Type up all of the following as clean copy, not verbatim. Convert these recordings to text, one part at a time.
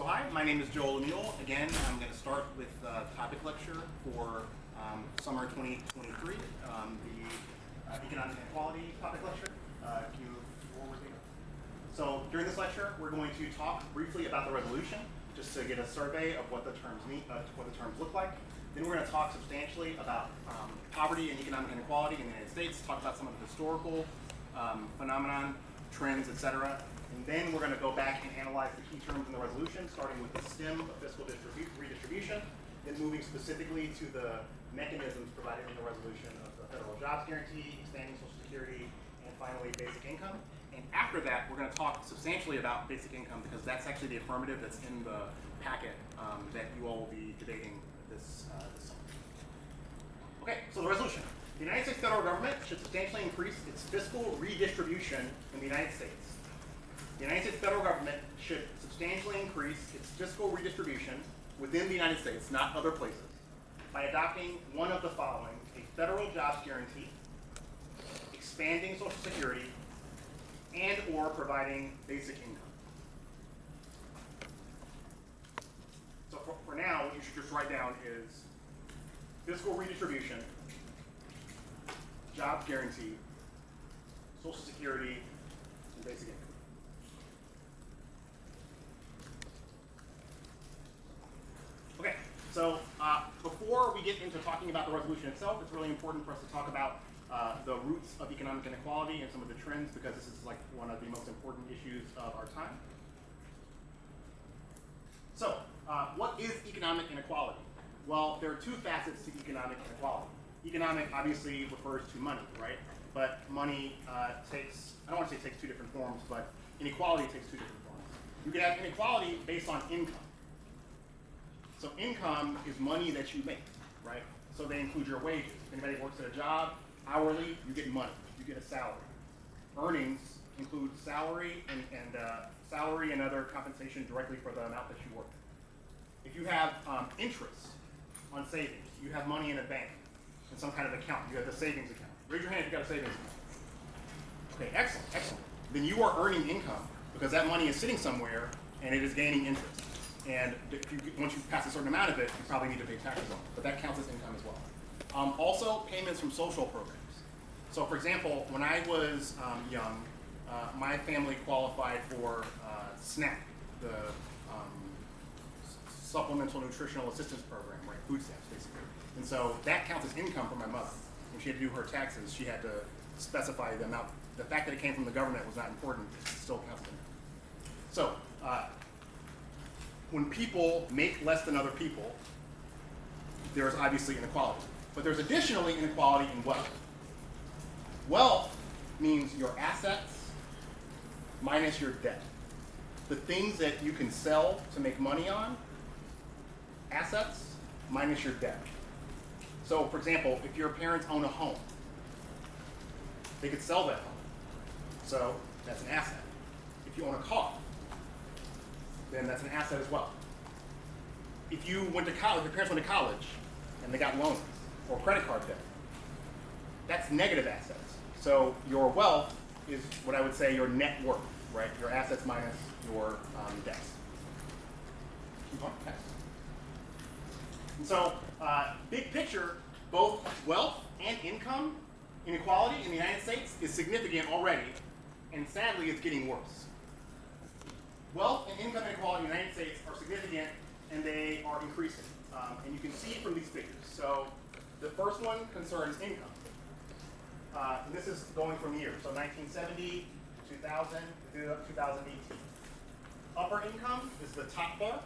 So hi, my name is Joel O'Neill. Again, I'm going to start with the topic lecture for summer 2023, the economic inequality topic lecture. Can you move forward here? So during this lecture, we're going to talk briefly about the resolution, just to get a survey of what the terms mean, what the terms look like. Then we're going to talk substantially about poverty and economic inequality in the United States, talk about some of the historical phenomenon, trends, etc. And then we're going to go back and analyze the key terms in the resolution, starting with the stem of fiscal redistribution, then moving specifically to the mechanisms provided in the resolution of the federal jobs guarantee, expanding Social Security, and finally basic income. And after that, we're going to talk substantially about basic income because that's actually the affirmative that's in the packet that you all will be debating this summer. Okay, so the resolution. The United States federal government should substantially increase its fiscal redistribution in the United States. The United States federal government should substantially increase its fiscal redistribution within the United States, not other places, by adopting one of the following: a federal jobs guarantee, expanding Social Security, and or providing basic income. So for now, what you should just write down is fiscal redistribution, jobs guarantee, Social Security, and basic income. Okay, so before we get into talking about the resolution itself, it's really important for us to talk about the roots of economic inequality and some of the trends, because this is like one of the most important issues of our time. So, what is economic inequality? Well, there are two facets to economic inequality. Economic obviously refers to money, right? But money takes, I don't want to say takes two different forms, but inequality takes two different forms. You can have inequality based on income. So income is money that you make, right? So they include your wages. If anybody works at a job, hourly, you get money, you get a salary. Earnings include salary and other compensation directly for the amount that you work. If you have interest on savings, you have money in a bank, in some kind of account, you have the savings account. Raise your hand if you got a savings account. Okay, excellent, excellent. Then you are earning income because that money is sitting somewhere and it is gaining interest. And once you pass a certain amount of it, you probably need to pay taxes on it, but that counts as income as well. Also, payments from social programs. So for example, when I was young, my family qualified for SNAP, the Supplemental Nutritional Assistance Program, right? Food stamps, basically. And so that counts as income for my mother. When she had to do her taxes, she had to specify the amount. The fact that it came from the government was not important, it still counts as income. So, when people make less than other people, there is obviously inequality. But there's additionally inequality in wealth. Wealth means your assets minus your debt. The things that you can sell to make money on, assets minus your debt. So for example, if your parents own a home, they could sell that home. So that's an asset. If you own a car, then that's an asset as well. If you went to college, your parents went to college and they got loans or credit card debt, that's negative assets. So your wealth is what I would say your net worth, right? Your assets minus your debts. Okay. And so, big picture, both wealth and income inequality in the United States is significant already, and sadly it's getting worse. Wealth and income inequality in the United States are significant, and they are increasing. And you can see from these figures. So the first one concerns income. And this is going from years. So 1970, 2000, to 2018. Upper income is the top bar.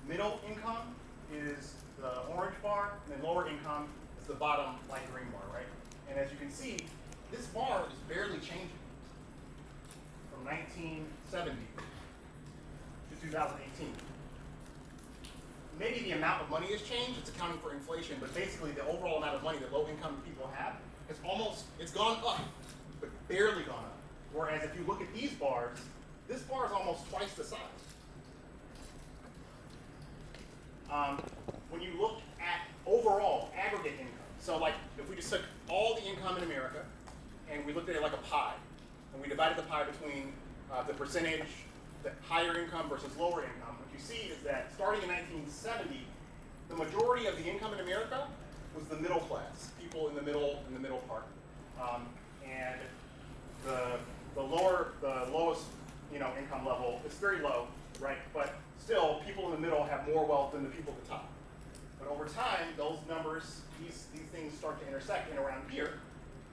Middle income is the orange bar. And then lower income is the bottom light green bar, right? And as you can see, this bar is barely changing from 1970 to 2018. Maybe the amount of money has changed, it's accounting for inflation, but basically the overall amount of money that low income people have is it's gone up, but barely gone up. Whereas if you look at these bars, this bar is almost twice the size. When you look at overall aggregate income, so like if we just took all the income in America and we looked at it like a pie, and we divided the pie between the percentage the higher income versus lower income, what you see is that starting in 1970, the majority of the income in America was the middle class, people in the middle part, and the lowest income level is very low, right? But still, people in the middle have more wealth than the people at the top. But over time, those numbers, these things start to intersect, and around here,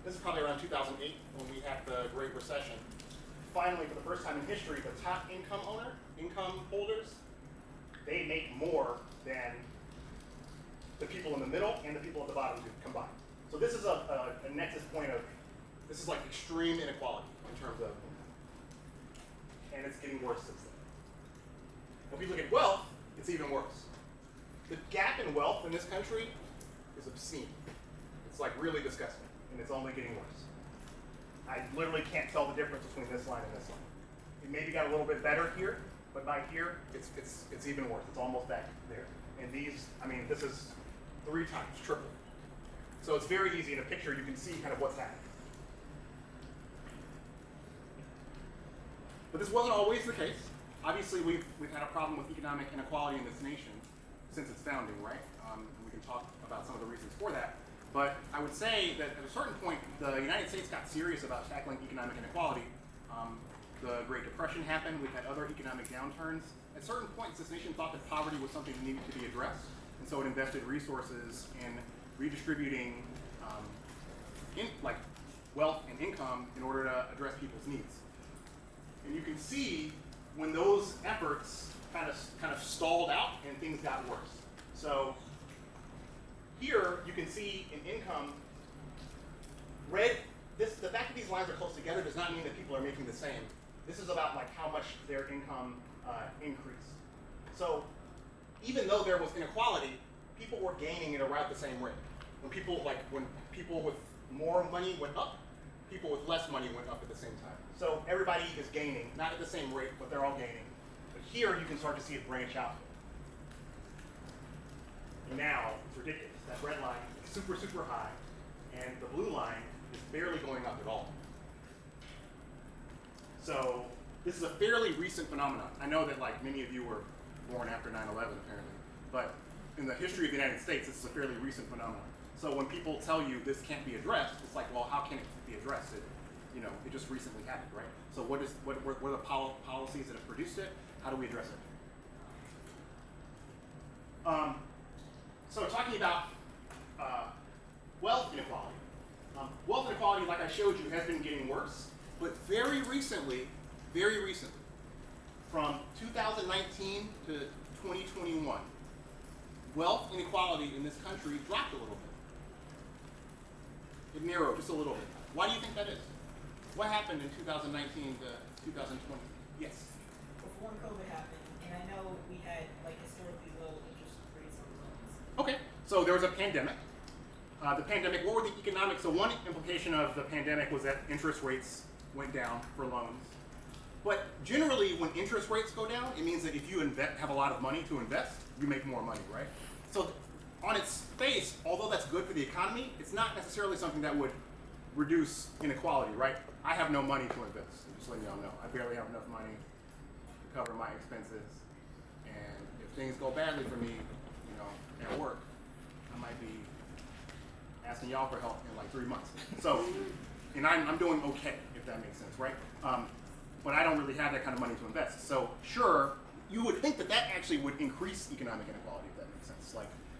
this is probably around 2008 when we had the Great Recession. Finally, for the first time in history, the top income holders, they make more than the people in the middle and the people at the bottom combined. So this is a nexus point of, this is like extreme inequality in terms of income. And it's getting worse since then. If we look at wealth, it's even worse. The gap in wealth in this country is obscene. It's like really disgusting, and it's only getting worse. I literally can't tell the difference between this line and this line. It maybe got a little bit better here, but by here, it's even worse. It's almost back there. And these, I mean, this is 3 times, triple. So it's very easy in a picture, you can see kind of what's happening. But this wasn't always the case. Obviously, we've had a problem with economic inequality in this nation since its founding, right? And we can talk about some of the reasons for that. But I would say that at a certain point, the United States got serious about tackling economic inequality. The Great Depression happened. We've had other economic downturns. At certain points, this nation thought that poverty was something that needed to be addressed, and so it invested resources in redistributing wealth and income in order to address people's needs. And you can see when those efforts kind of stalled out and things got worse. So here you can see in income, red. The fact that these lines are close together does not mean that people are making the same. This is about like how much their income increased. So even though there was inequality, people were gaining at around the same rate. When people with more money went up, people with less money went up at the same time. So everybody is gaining, not at the same rate, but they're all gaining. But here you can start to see it branch out. And now it's ridiculous. That red line is super, super high, and the blue line is barely going up at all. So this is a fairly recent phenomenon. I know that like many of you were born after 9/11 apparently, but in the history of the United States, this is a fairly recent phenomenon. So when people tell you this can't be addressed, it's like, well, how can it be addressed? It just recently happened, right? So what are the policies that have produced it? How do we address it? So talking about wealth inequality. Wealth inequality, like I showed you, has been getting worse, but very recently, from 2019 to 2021, wealth inequality in this country dropped a little bit. It narrowed just a little bit. Why do you think that is? What happened in 2019 to 2020? Yes? Before COVID happened, and I know we had like historically low interest rates on loans. Okay, so there was a pandemic. The pandemic, what were the economics? So one implication of the pandemic was that interest rates went down for loans. But generally, when interest rates go down, it means that if you have a lot of money to invest, you make more money, right? So on its face, although that's good for the economy, it's not necessarily something that would reduce inequality, right? I have no money to invest, just letting y'all know. I barely have enough money to cover my expenses. And if things go badly for me, at work, I might be asking y'all for help in like 3 months. So, and I'm doing okay, if that makes sense, right? But I don't really have that kind of money to invest. So sure, you would think that actually would increase economic inequality, if that makes sense,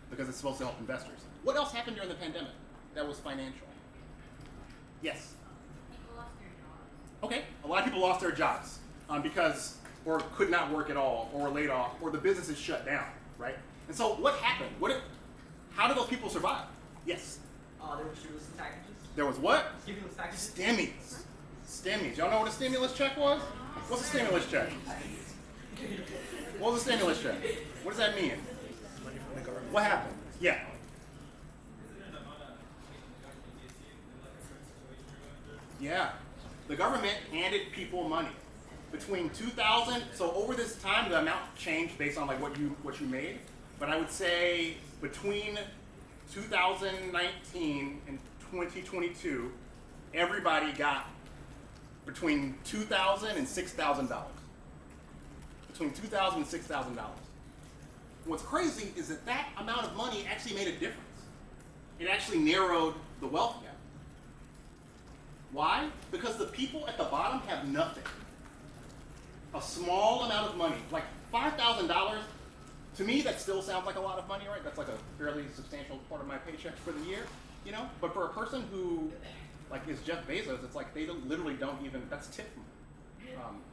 because it's supposed to help investors. What else happened during the pandemic that was financial? Yes? People lost their jobs. Okay, a lot of people lost their jobs or could not work at all, or were laid off, or the businesses shut down, right? And so what happened? How did those people survive? Yes? There were stimulus packages. There was what? Stimulus packages. Stimmies. Y'all know what a stimulus check was? What's a stimulus check? What was a stimulus check? What does that mean? Money from the government. What happened? Yeah. Yeah. The government handed people money. Between 2000, so over this time, the amount changed based on like what you made. But I would say between 2019 and 2022, everybody got between $2,000 and $6,000. between $2,000 and $6,000. What's crazy is that that amount of money actually made a difference. It actually narrowed the wealth gap. Why? Because the people at the bottom have nothing. A small amount of money, like $5,000, to me that still sounds like a lot of money, right? That's like a fairly substantial part of my paycheck for the year, you know? But for a person who like is Jeff Bezos, it's like they literally don't even, that's tip money.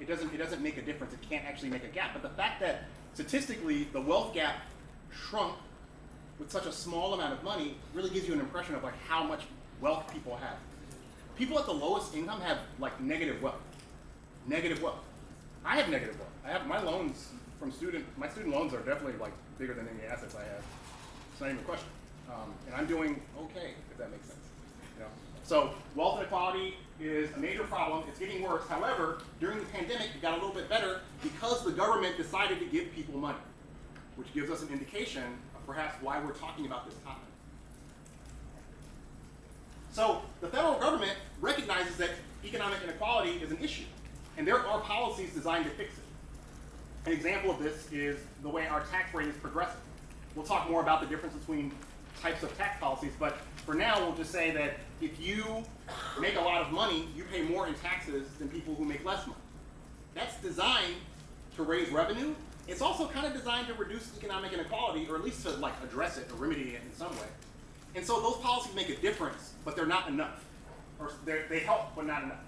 It doesn't make a difference. It can't actually make a gap. But the fact that statistically the wealth gap shrunk with such a small amount of money really gives you an impression of like how much wealth people have. People at the lowest income have like negative wealth. Negative wealth. I have negative wealth. I have my loans from my student loans are definitely like bigger than any assets I have. It's not even a question. And I'm doing okay, if that makes sense. You know? So wealth inequality is a major problem. It's getting worse. However, during the pandemic, it got a little bit better because the government decided to give people money, which gives us an indication of perhaps why we're talking about this topic. So the federal government recognizes that economic inequality is an issue, and there are policies designed to fix it. An example of this is the way our tax rate is progressive. We'll talk more about the difference between types of tax policies, but for now we'll just say that if you make a lot of money, you pay more in taxes than people who make less money. That's designed to raise revenue. It's also kind of designed to reduce economic inequality, or at least to like address it or remedy it in some way. And so those policies make a difference, but they're not enough. Or they help, but not enough.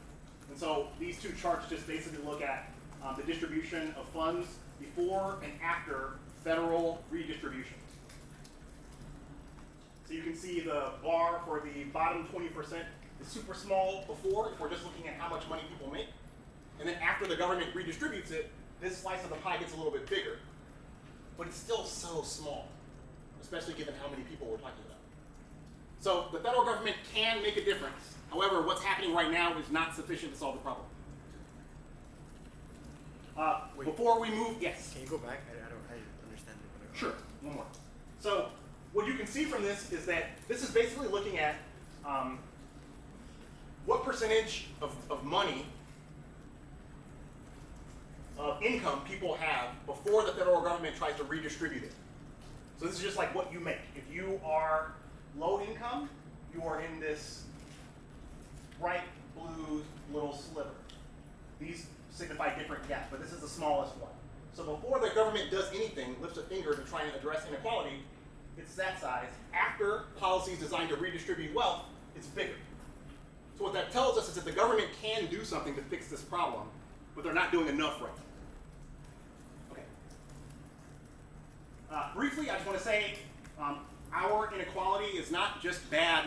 And so these two charts just basically look at the distribution of funds before and after federal redistribution. So you can see the bar for the bottom 20% is super small before, if we're just looking at how much money people make. And then after the government redistributes it, this slice of the pie gets a little bit bigger. But it's still so small, especially given how many people we're talking about. So the federal government can make a difference. However, what's happening right now is not sufficient to solve the problem. Before we move, yes? Can you go back? I don't understand it. Sure, one more. So what you can see from this is that this is basically looking at what percentage of money, of income people have before the federal government tries to redistribute it. So this is just like what you make. If you are low income, you are in this bright blue little sliver. These signify different gaps, but this is the smallest one. So before the government does anything, lifts a finger to try and address inequality, it's that size. After policies designed to redistribute wealth, it's bigger. So what that tells us is that the government can do something to fix this problem, but they're not doing enough right now. Okay. Briefly, I just want to say our inequality is not just bad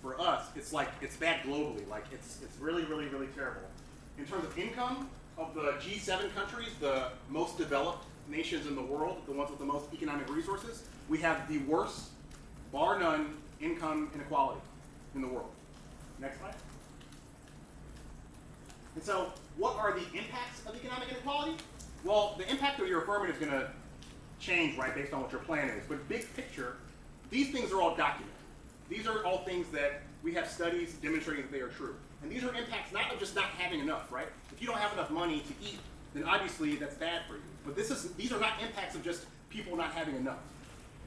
for us. It's like it's bad globally. Like it's really, really, really terrible. In terms of income, of the G7 countries, the most developed nations in the world, the ones with the most economic resources, we have the worst, bar none, income inequality in the world. Next slide. And so, what are the impacts of economic inequality? Well, the impact of your affirmative is going to change, right, based on what your plan is. But big picture, these things are all documented. These are all things that we have studies demonstrating that they are true. And these are impacts not of just not having enough, right? If you don't have enough money to eat, then obviously that's bad for you. But these are not impacts of just people not having enough.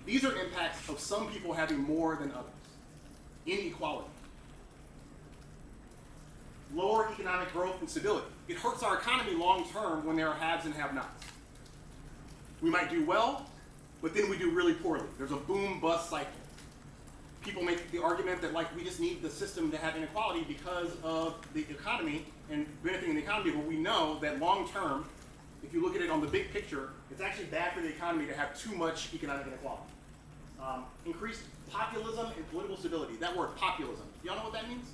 These are impacts of some people having more than others. Inequality. Lower economic growth and stability. It hurts our economy long term when there are haves and have-nots. We might do well, but then we do really poorly. There's a boom-bust cycle. People make the argument that like we just need the system to have inequality because of the economy and benefiting the economy, but we know that long term, if you look at it on the big picture, it's actually bad for the economy to have too much economic inequality. Increased populism and political stability. That word, populism. Do y'all know what that means?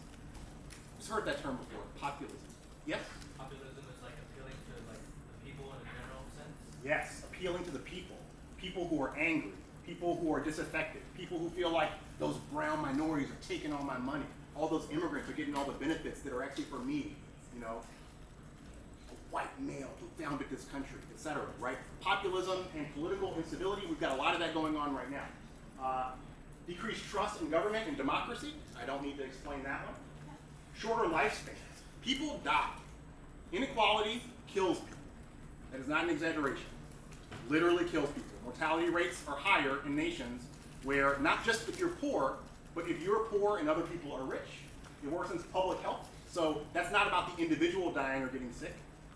Just heard that term before, populism. Yes? Populism is like appealing to like the people in a general sense? Yes, appealing to the people. People who are angry. People who are disaffected. People who feel like those brown minorities are taking all my money. All those immigrants are getting all the benefits that are actually for me, you know. A white male who founded this country, etc., right? Populism and political instability, we've got a lot of that going on right now. Decreased trust in government and democracy. I don't need to explain that one. Shorter lifespans. People die. Inequality kills people. That is not an exaggeration. Literally kills people. Mortality rates are higher in nations where not just if you're poor, but if you're poor and other people are rich, it worsens public health. So that's not about the individual dying or getting sick.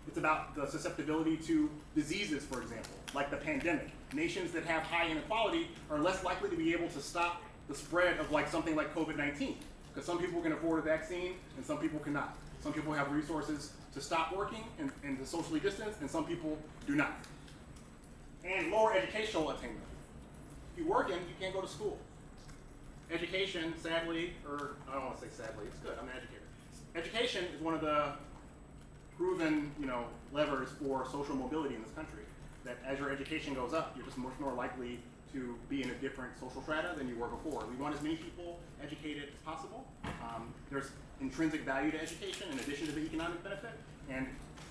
It's about the susceptibility to diseases, for example, like the pandemic. Nations that have high inequality are less likely to be able to stop the spread of like something like COVID-19, because some people can afford a vaccine and some people cannot. Some people have resources to stop working and to socially distance, and some people do not. And lower educational attainment. If you're working, you can't go to school. Education, sadly, or I don't want to say sadly, it's good, I'm an educator. Education is one of the proven, levers for social mobility in this country. That as your education goes up, you're just much more likely to be in a different social strata than you were before. We want as many people educated as possible. There's intrinsic value to education in addition to the economic benefit. And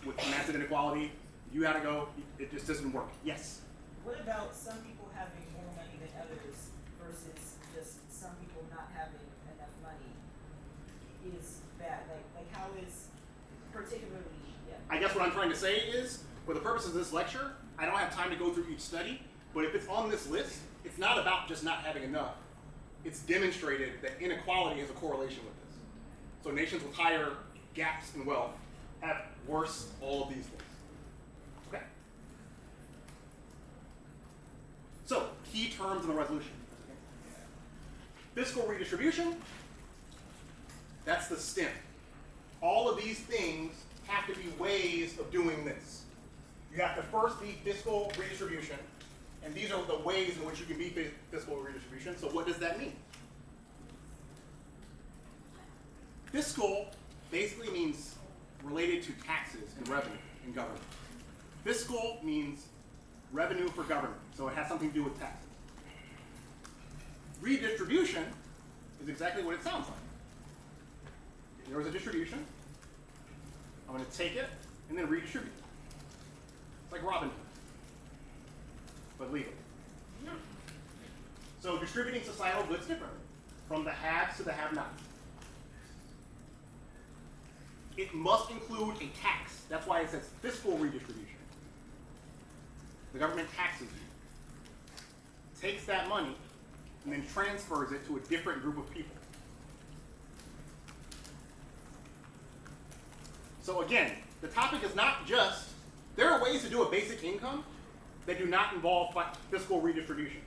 with massive inequality, you gotta go, it just doesn't work. Yes? What about some people having more money than others versus just some people not having enough money is bad? Like how is particularly, yeah. I guess what I'm trying to say is, for the purposes of this lecture, I don't have time to go through each study, but if it's on this list, it's not about just not having enough. It's demonstrated that inequality has a correlation with this. So nations with higher gaps in wealth have worse all of these things. Okay? So, key terms in the resolution. Fiscal redistribution, that's the stem. All of these things have to be ways of doing this. You have to first be fiscal redistribution, and these are the ways in which you can be fiscal redistribution. So what does that mean? Fiscal basically means related to taxes and revenue in government. Fiscal means revenue for government, so it has something to do with taxes. Redistribution is exactly what it sounds like. There was a distribution. I'm going to take it and then redistribute it. It's like Robin Hood, but legal. So distributing societal goods differently, from the haves to the have-nots. It must include a tax. That's why it says fiscal redistribution. The government taxes you, takes that money, and then transfers it to a different group of people. So again, the topic is not just, there are ways to do a basic income that do not involve fiscal redistribution.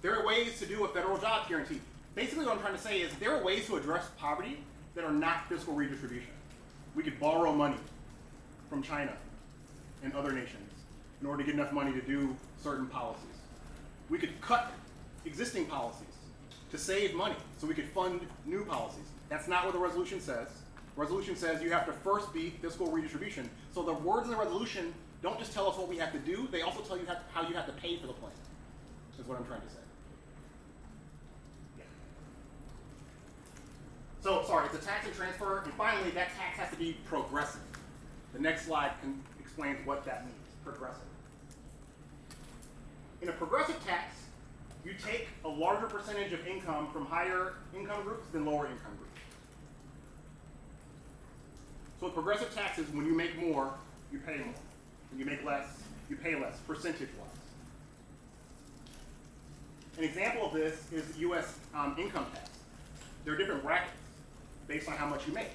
There are ways to do a federal job guarantee. Basically what I'm trying to say is there are ways to address poverty that are not fiscal redistribution. We could borrow money from China and other nations in order to get enough money to do certain policies. We could cut existing policies to save money so we could fund new policies. That's not what the resolution says. The resolution says you have to first be fiscal redistribution. So the words in the resolution don't just tell us what we have to do, they also tell you how you have to pay for the plan, is what I'm trying to say. Yeah. So, sorry, it's a tax and transfer, and finally, that tax has to be progressive. The next slide explains what that means, progressive. In a progressive tax, you take a larger percentage of income from higher income groups than lower income groups. So with progressive taxes, when you make more, you pay more. When you make less, you pay less, percentage-wise. An example of this is the U.S. Income tax. There are different brackets based on how much you make.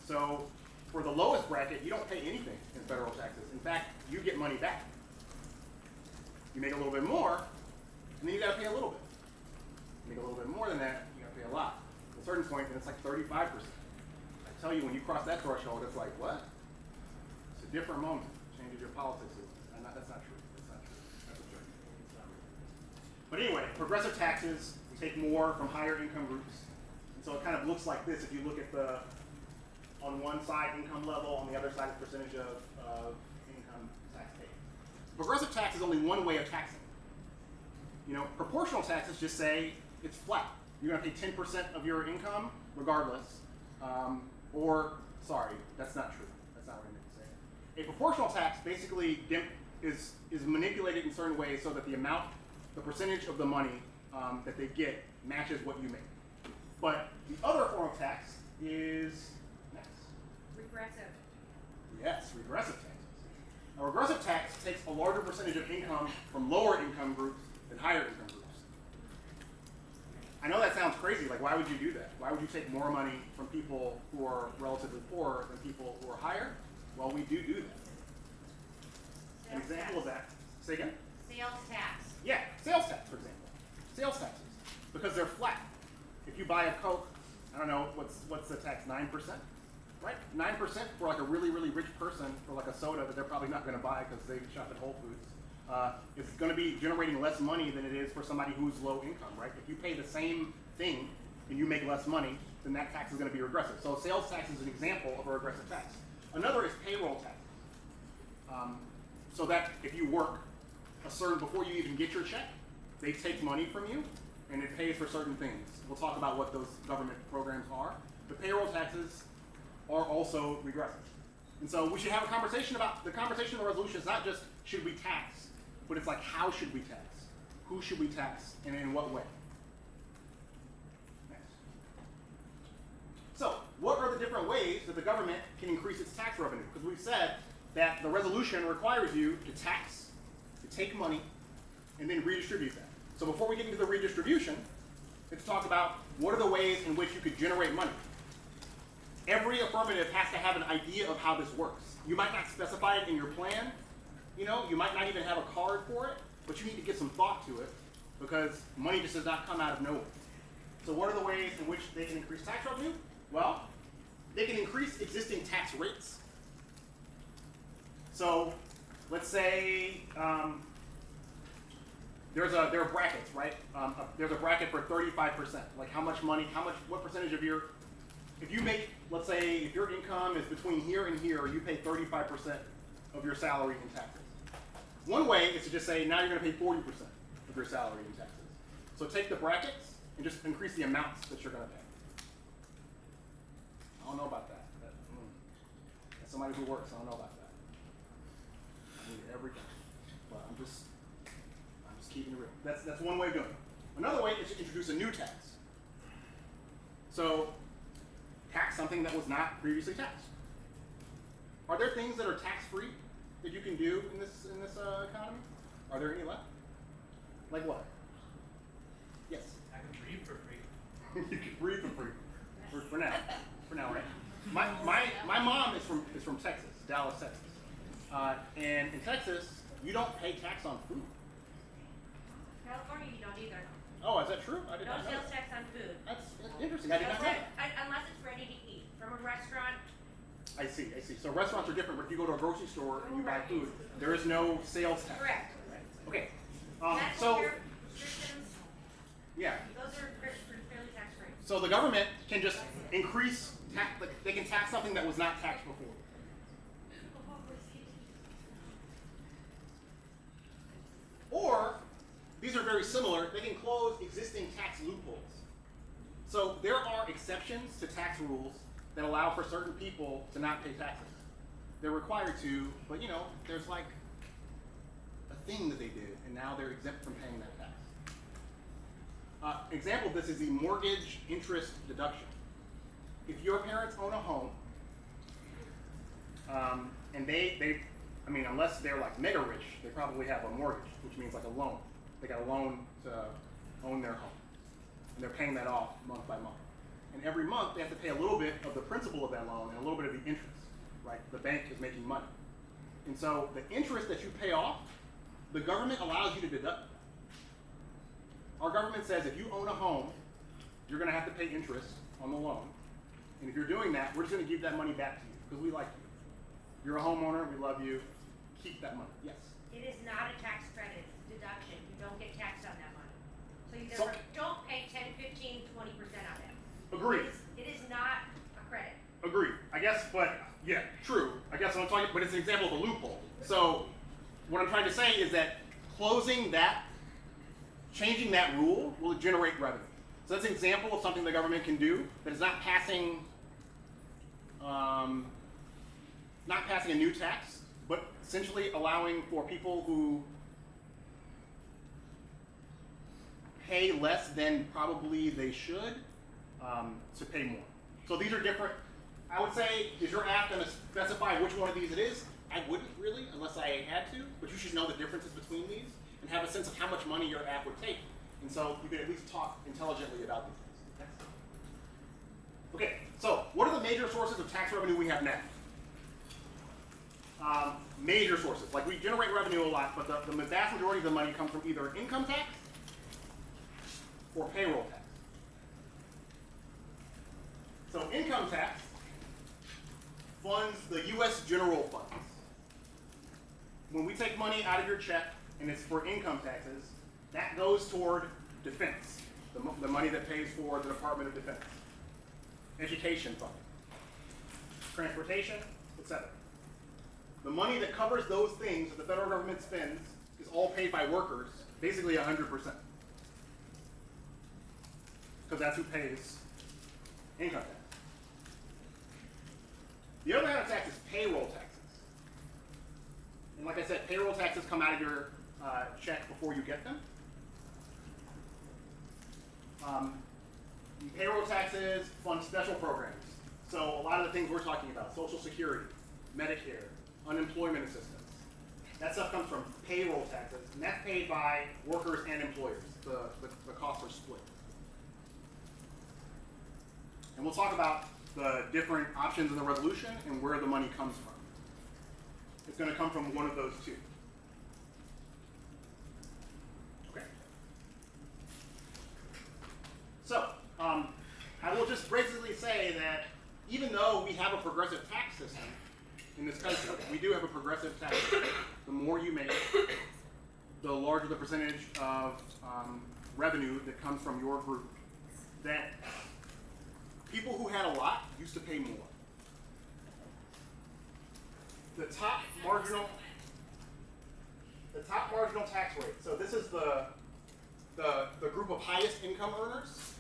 So for the lowest bracket, you don't pay anything in federal taxes. In fact, you get money back. You make a little bit more, and then you gotta pay a little bit. You make a little bit more than that, you gotta pay a lot. At a certain point, then it's like 35%. I tell you, when you cross that threshold, it's like, what? It's a different moment. Changes your politics. That's not true. That's not true. That's a joke. It's not real. But anyway, progressive taxes, we take more from higher income groups. And so it kind of looks like this if you look at the, on one side, income level, on the other side, the percentage of income tax paid. Progressive tax is only one way of taxing. Proportional taxes just say it's flat. You're going to pay 10% of your income regardless. Sorry, that's not true. That's not what I meant to say. A proportional tax basically is manipulated in certain ways so that the percentage of the money that they get matches what you make. But the other form of tax is next. Regressive. Yes, regressive taxes. A regressive tax takes a larger percentage of income from lower income groups than higher income groups. I know that sounds crazy. Like, why would you do that? Why would you take more money from people who are relatively poor than people who are higher? Well, we do that. An example of that. Say again? Sales tax. Yeah, sales tax, for example. Sales taxes. Because they're flat. If you buy a Coke, I don't know, what's the tax? 9%? Right? 9% for like a really, really rich person for like a soda that they're probably not going to buy because they shop at Whole Foods. It's going to be generating less money than it is for somebody who's low income, right? If you pay the same thing and you make less money, then that tax is going to be regressive. So sales tax is an example of a regressive tax. Another is payroll tax. So that if you work before you even get your check, they take money from you and it pays for certain things. We'll talk about what those government programs are. The payroll taxes are also regressive. And so we should have a conversation about, the conversation of the resolution is not just should we tax, but it's like how should we tax? Who should we tax and in what way? Next. So what are the different ways that the government can increase its tax revenue? Because we've said that the resolution requires you to tax, to take money, and then redistribute that. So before we get into the redistribution, let's talk about what are the ways in which you could generate money. Every affirmative has to have an idea of how this works. You might not specify it in your plan, you might not even have a card for it, but you need to give some thought to it because money just does not come out of nowhere. So what are the ways in which they can increase tax revenue? Well, they can increase existing tax rates. So let's say there are brackets, right? There's a bracket for 35%. Like how much money, what percentage of your, if you make, let's say, if your income is between here and here, you pay 35% of your salary in taxes. One way is to just say, now you're going to pay 40% of your salary in taxes. So take the brackets and just increase the amounts that you're going to pay. I don't know about that. As somebody who works, I don't know about that. I need it every time. But I'm just keeping it real. That's one way of doing it. Another way is to introduce a new tax. So tax something that was not previously taxed. Are there things that are tax-free that you can do in this economy? Are there any left? Like what? Yes. I can breathe for free. You can breathe for free. For now. For now, right? My mom is from Texas, Dallas, Texas. And in Texas, you don't pay tax on food. California, you don't either. Oh, is that true? I did No not know. sales tax on food. That's interesting. I did not know that. Unless it's ready to eat. From a restaurant, I see. So restaurants are different, but if you go to a grocery store and you buy food, there is no sales tax. correct. Okay. Medical So, care systems, yeah. those are fairly tax-free. So the government can just increase tax, like they can tax something that was not taxed before. Or, these are very similar, they can close existing tax loopholes. So there are exceptions to tax rules that allow for certain people to not pay taxes. They're required to, but there's like a thing that they did, and now they're exempt from paying that tax. Example of this is the mortgage interest deduction. If your parents own a home, and unless they're like mega rich, they probably have a mortgage, which means like a loan. They got a loan to own their home. And they're paying that off month by month. And every month they have to pay a little bit of the principal of that loan and a little bit of the interest, right? The bank is making money. And so the interest that you pay off, the government allows you to deduct. Our government says if you own a home, you're going to have to pay interest on the loan. And if you're doing that, we're just going to give that money back to you because we like you. You're a homeowner, we love you, keep that money. Yes? It is not a tax credit deduction. You don't get taxed on that money. So you So- don't pay 10, 15, 20% on that. Agreed. It is not a credit. Agreed. I guess, but yeah, true. I guess what I'm talking, but it's an example of a loophole. So what I'm trying to say is that changing that rule will generate revenue. So that's an example of something the government can do that is not passing a new tax, but essentially allowing for people who pay less than probably they should to pay more. So these are different. I would say, is your app going to specify which one of these it is? I wouldn't really unless I had to, but you should know the differences between these and have a sense of how much money your app would take. And so you can at least talk intelligently about these things. Next. Okay, so what are the major sources of tax revenue we have now? Major sources. Like, we generate revenue a lot, but the vast majority of the money comes from either income tax or payroll tax. So income tax funds the U.S. general funds. When we take money out of your check and it's for income taxes, that goes toward defense, the money that pays for the Department of Defense, education funding, transportation, etc. The money that covers those things that the federal government spends is all paid by workers, basically 100%. Because that's who pays income tax. The other kind of tax is payroll taxes. And like I said, payroll taxes come out of your check before you get them. Payroll taxes fund special programs. So a lot of the things we're talking about, Social Security, Medicare, unemployment assistance, that stuff comes from payroll taxes, and that's paid by workers and employers. The costs are split. And we'll talk about the different options in the resolution and where the money comes from. It's going to come from one of those two. Okay. So, I will just basically say that even though we have a progressive tax system in this country, we do have a progressive tax system. The more you make, the larger the percentage of revenue that comes from your group. That people who had a lot used to pay more. The top marginal tax rate. So this is the group of highest income earners,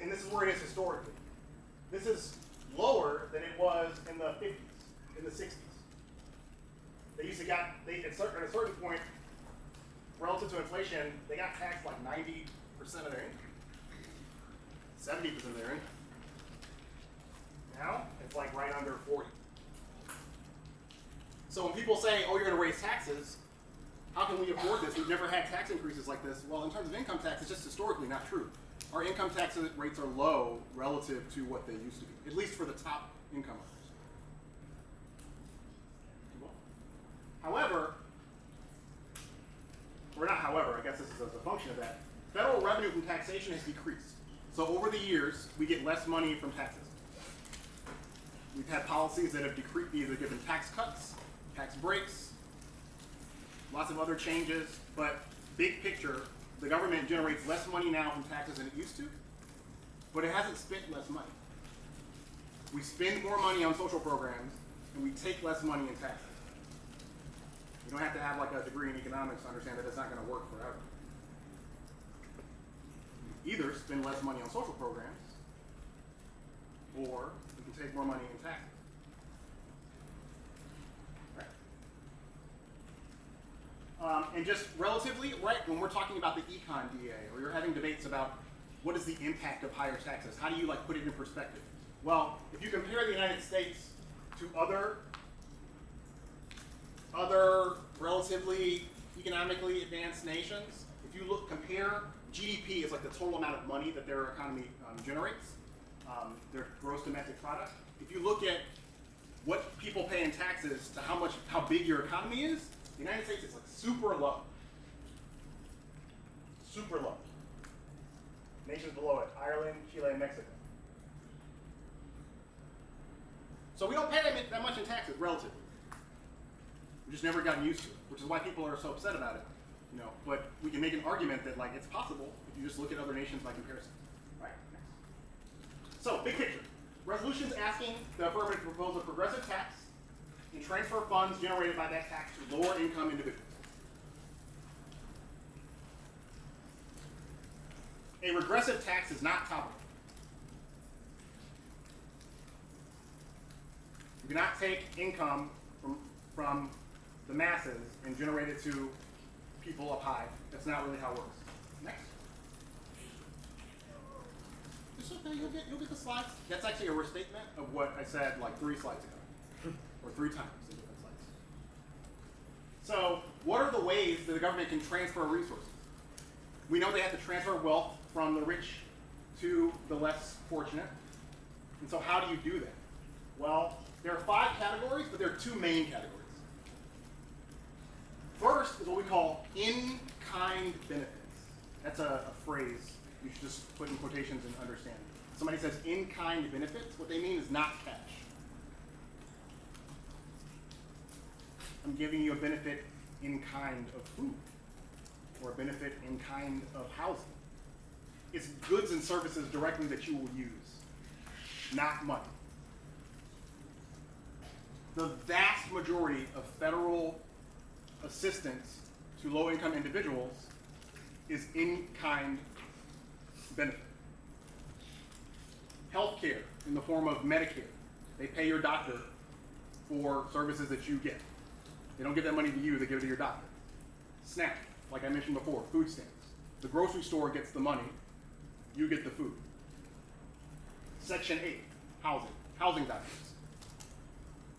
and this is where it is historically. This is lower than it was in the 50s, in the 60s. They used to at a certain point, relative to inflation, they got taxed like 90% of their income, 70% of their income. Now it's like right under 40. So when people say, "Oh, you're going to raise taxes," how can we afford this? We've never had tax increases like this. Well, in terms of income tax, it's just historically not true. Our income tax rates are low relative to what they used to be, at least for the top income earners. However, or not however, I guess this is as a function of that, federal revenue from taxation has decreased. So over the years, we get less money from taxes. We've had policies that have either given tax cuts, tax breaks, lots of other changes, but big picture, the government generates less money now from taxes than it used to, but it hasn't spent less money. We spend more money on social programs, and we take less money in taxes. You don't have to have like a degree in economics to understand that it's not going to work forever. You either spend less money on social programs, or you can take more money in taxes. And just relatively, right, when we're talking about the econ DA, or you're having debates about what is the impact of higher taxes, how do you like put it in perspective? Well, if you compare the United States to other relatively economically advanced nations, if you compare GDP is like the total amount of money that their economy generates, their gross domestic product. If you look at what people pay in taxes to how big your economy is, the United States is like super low. Super low. Nations below it, Ireland, Chile, and Mexico. So we don't pay that much in taxes, relatively. We've just never gotten used to it, which is why people are so upset about it. You know, but we can make an argument that like it's possible if you just look at other nations by comparison. Right. Next. So, big picture. Resolutions asking the affirmative to propose a progressive tax and transfer funds generated by that tax to lower income individuals. A regressive tax is not topical. You cannot take income from the masses and generate it to people up high. That's not really how it works. Next. It's okay, you'll get the slides. That's actually a restatement of what I said like 3 slides ago. Or 3 times in different slides. So what are the ways that the government can transfer resources? We know they have to transfer wealth from the rich to the less fortunate. And so how do you do that? Well, there are 5 categories, but there are 2 main categories. First is what we call in-kind benefits. That's a phrase you should just put in quotations and understand. Somebody says in-kind benefits, what they mean is not cash. I'm giving you a benefit in kind of food, or a benefit in kind of housing. It's goods and services directly that you will use, not money. The vast majority of federal assistance to low-income individuals is in-kind benefit. Healthcare in the form of Medicare. They pay your doctor for services that you get. They don't give that money to you, they give it to your doctor. SNAP, like I mentioned before, food stamps. The grocery store gets the money, you get the food. Section 8, housing vouchers.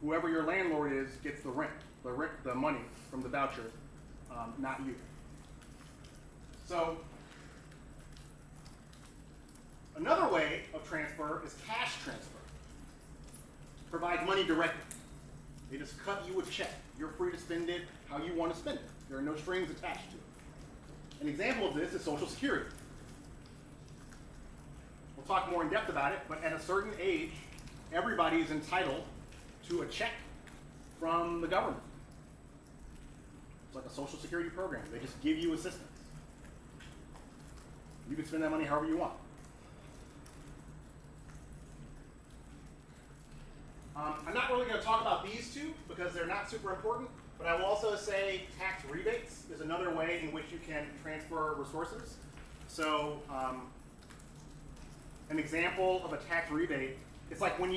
Whoever your landlord is gets the rent, the money from the voucher, not you. So, another way of transfer is cash transfer. Provides money directly. They just cut you a check. You're free to spend it how you want to spend it. There are no strings attached to it. An example of this is Social Security. We'll talk more in depth about it, but at a certain age, everybody is entitled to a check from the government. It's like a Social Security program. They just give you assistance. You can spend that money however you want. I'm not really going to talk about these 2 because they're not super important, but I will also say tax rebates is another way in which you can transfer resources. So an example of a tax rebate, it's like when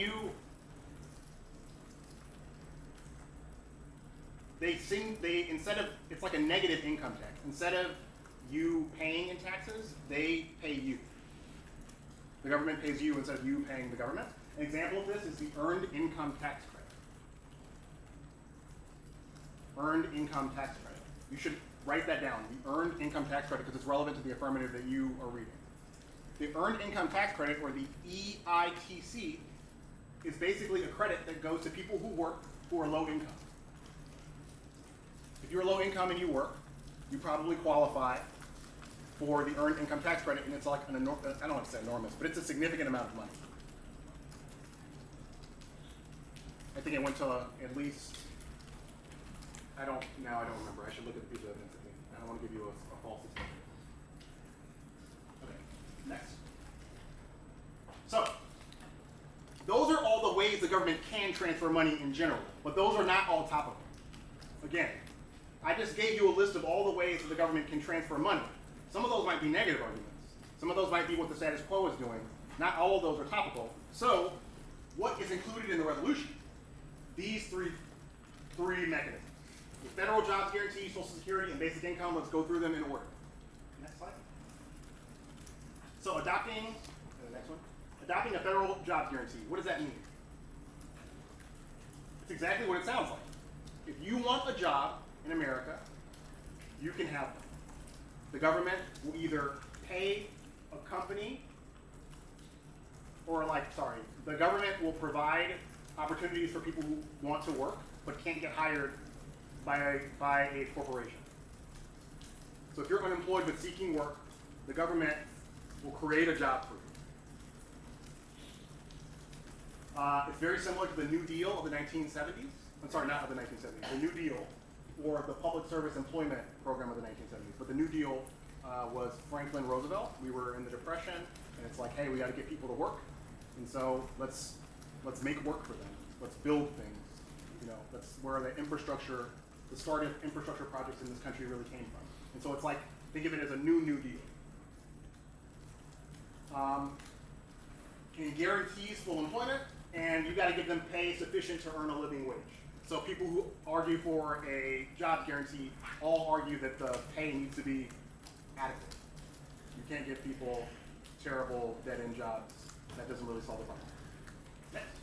it's like a negative income tax. Instead of you paying in taxes, they pay you. The government pays you instead of you paying the government. An example of this is the Earned Income Tax Credit. Earned Income Tax Credit. You should write that down, the Earned Income Tax Credit, because it's relevant to the affirmative that you are reading. The Earned Income Tax Credit, or the EITC, is basically a credit that goes to people who work who are low income. If you're low income and you work, you probably qualify for the Earned Income Tax Credit, and it's like I don't want to say enormous, but it's a significant amount of money. I think it went to at least, I don't remember. I should look at the piece of evidence. I don't want to give you a false statement. Okay, next. So, those are all the ways the government can transfer money in general, but those are not all topical. Again, I just gave you a list of all the ways that the government can transfer money. Some of those might be negative arguments. Some of those might be what the status quo is doing. Not all of those are topical. So, what is included in the resolution? These three mechanisms. The federal jobs guarantee, Social Security, and basic income. Let's go through them in order. Next slide. So the next one. Adopting a federal jobs guarantee. What does that mean? It's exactly what it sounds like. If you want a job in America, you can have one. The government will either pay a company the government will provide opportunities for people who want to work but can't get hired by a corporation. So if you're unemployed but seeking work, the government will create a job for you. It's very similar to the New Deal of the 1970s. I'm sorry, not of the 1970s. The New Deal, or the Public Service Employment Program of the 1970s. But the New Deal was Franklin Roosevelt. We were in the Depression, and it's like, hey, we got to get people to work, and so let's make work for them. Let's build things. That's where the start of infrastructure projects in this country really came from. And so it's like, think of it as a New Deal. It guarantees full employment, and you got to give them pay sufficient to earn a living wage. So people who argue for a jobs guarantee all argue that the pay needs to be adequate. You can't give people terrible dead-end jobs. That doesn't really solve the problem. Next.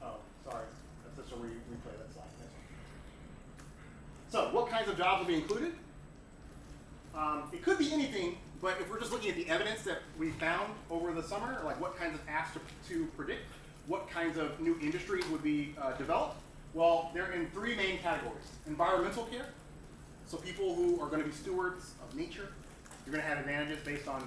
Oh, sorry. That's just a replay of that slide. Next one. what kinds of jobs will be included. It could be anything, but if we're just looking at the evidence that we found over the summer, like what kinds of apps to predict, what kinds of new industries would be developed, well, they're in three main categories. Environmental care, so people who are going to be stewards of nature, you're going to have advantages based on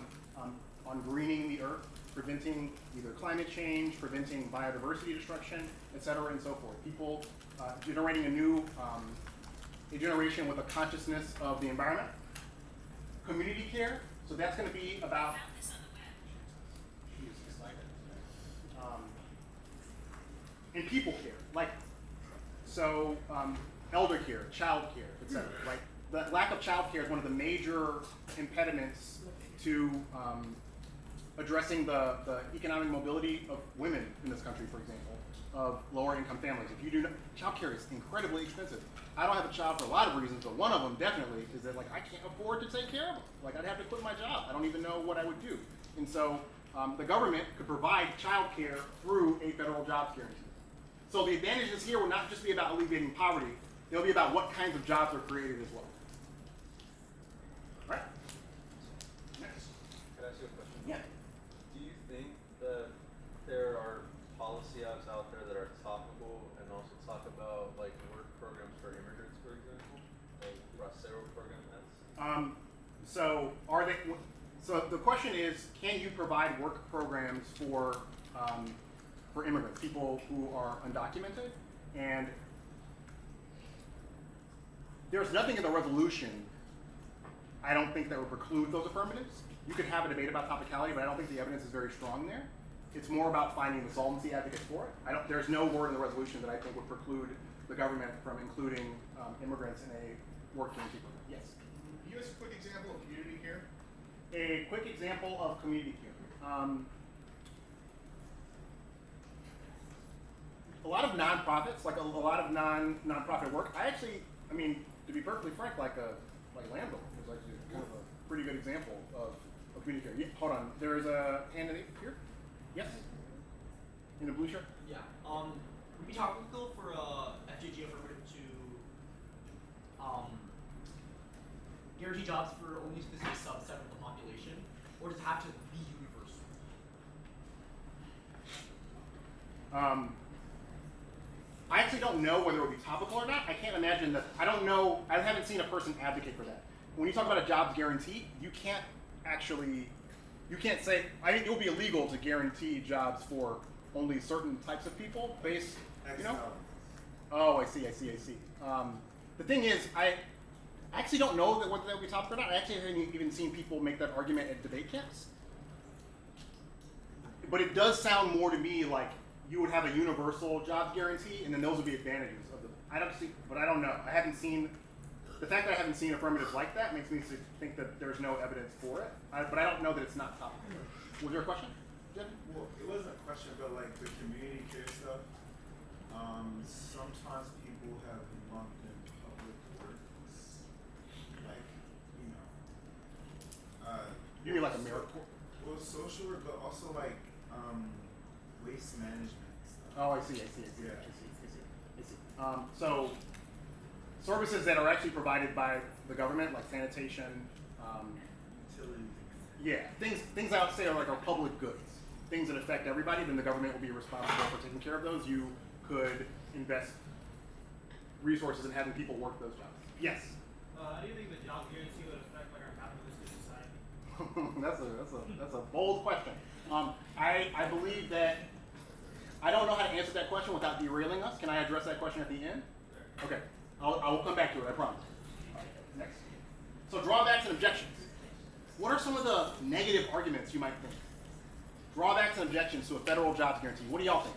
greening the earth, preventing either climate change, preventing biodiversity destruction, et cetera, and so forth. People generating a generation with a consciousness of the environment. Community care, so that's going to be about. And people care, like elder care, child care, et cetera. Like the lack of child care is one of the major impediments to addressing the economic mobility of women in this country, for example, of lower income families. If you do not, child care is incredibly expensive. I don't have a child for a lot of reasons, but one of them definitely is that like I can't afford to take care of them. Like I'd have to quit my job. I don't even know what I would do. And so the government could provide child care through a federal jobs guarantee. So the advantages here will not just be about alleviating poverty, they'll be about what kinds of jobs are created as well. All right? Next. Can I ask you a question? Yeah. Do you think that there are policy apps out there that are topical and also talk about like work programs for immigrants, for example, like Bracero program ads? So the question is, can you provide work programs for immigrants, people who are undocumented? And there's nothing in the resolution, I don't think, that would preclude those affirmatives. You could have a debate about topicality, but I don't think the evidence is very strong there. It's more about finding the solvency advocates for it. There's no word in the resolution that I think would preclude the government from including immigrants in a work guarantee program. Yes? Can you give us a quick example of community care? A quick example of community care. A lot of nonprofits, like a lot of nonprofit work. I mean, to be perfectly frank, like LAMDL is actually kind of a pretty good example of community care. Yeah, hold on. There is a candidate here. Yes. In the blue shirt. Yeah. Would it be topical for FJG affirmative to guarantee jobs for only a specific subset of the population, or does it have to be universal? I actually don't know whether it would be topical or not. I can't imagine that. I don't know. I haven't seen a person advocate for that. When you talk about a jobs guarantee, you can't say, I think it will be illegal to guarantee jobs for only certain types of people based, you know? Oh, I see. The thing is, I actually don't know whether that would be topical or not. I actually haven't even seen people make that argument at debate camps. But it does sound more to me like you would have a universal jobs guarantee, and then those would be advantages of them. I don't know. I haven't seen, the fact that I haven't seen affirmatives like that makes me think that there's no evidence for it. But I don't know that it's not topical. Was there a question, Jen? Well, it wasn't a question, but like the community care stuff, sometimes people have lumped in public works, like, You mean like a merit court? well, social work, but also like waste management stuff. Oh, I see. So services that are actually provided by the government, like sanitation, Utilities. yeah, things I would say are public goods, things that affect everybody. Then the government will be responsible for taking care of those. You could invest resources in having people work those jobs. Yes. How do you think the job guarantee would affect like our capitalistic society? That's a bold question. I believe that I don't know how to answer that question without derailing us. Can I address that question at the end? Okay, I will come back to it. I promise. Next. So drawbacks and objections. What are some of the negative arguments you might think? Drawbacks and objections to a federal jobs guarantee. What do y'all think?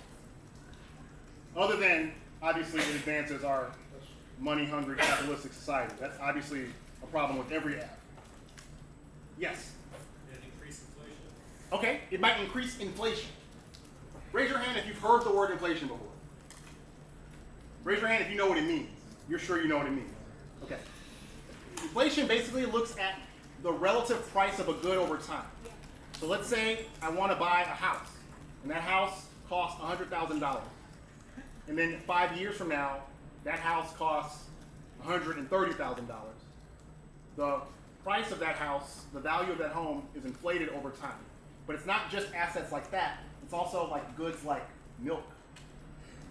Other than obviously it advances our money-hungry capitalistic society. That's obviously a problem with every app. Yes. It'd increase inflation. Okay, it might increase inflation. Raise your hand if you've heard the word inflation before. Raise your hand if you know what it means. You're sure you know what it means. Okay. Inflation basically looks at the relative price of a good over time. So let's say I want to buy a house, and that house costs $100,000. And then 5 years from now, that house costs $130,000. The price of that house, the value of that home is inflated over time. But it's not just assets like that, it's also like goods like milk,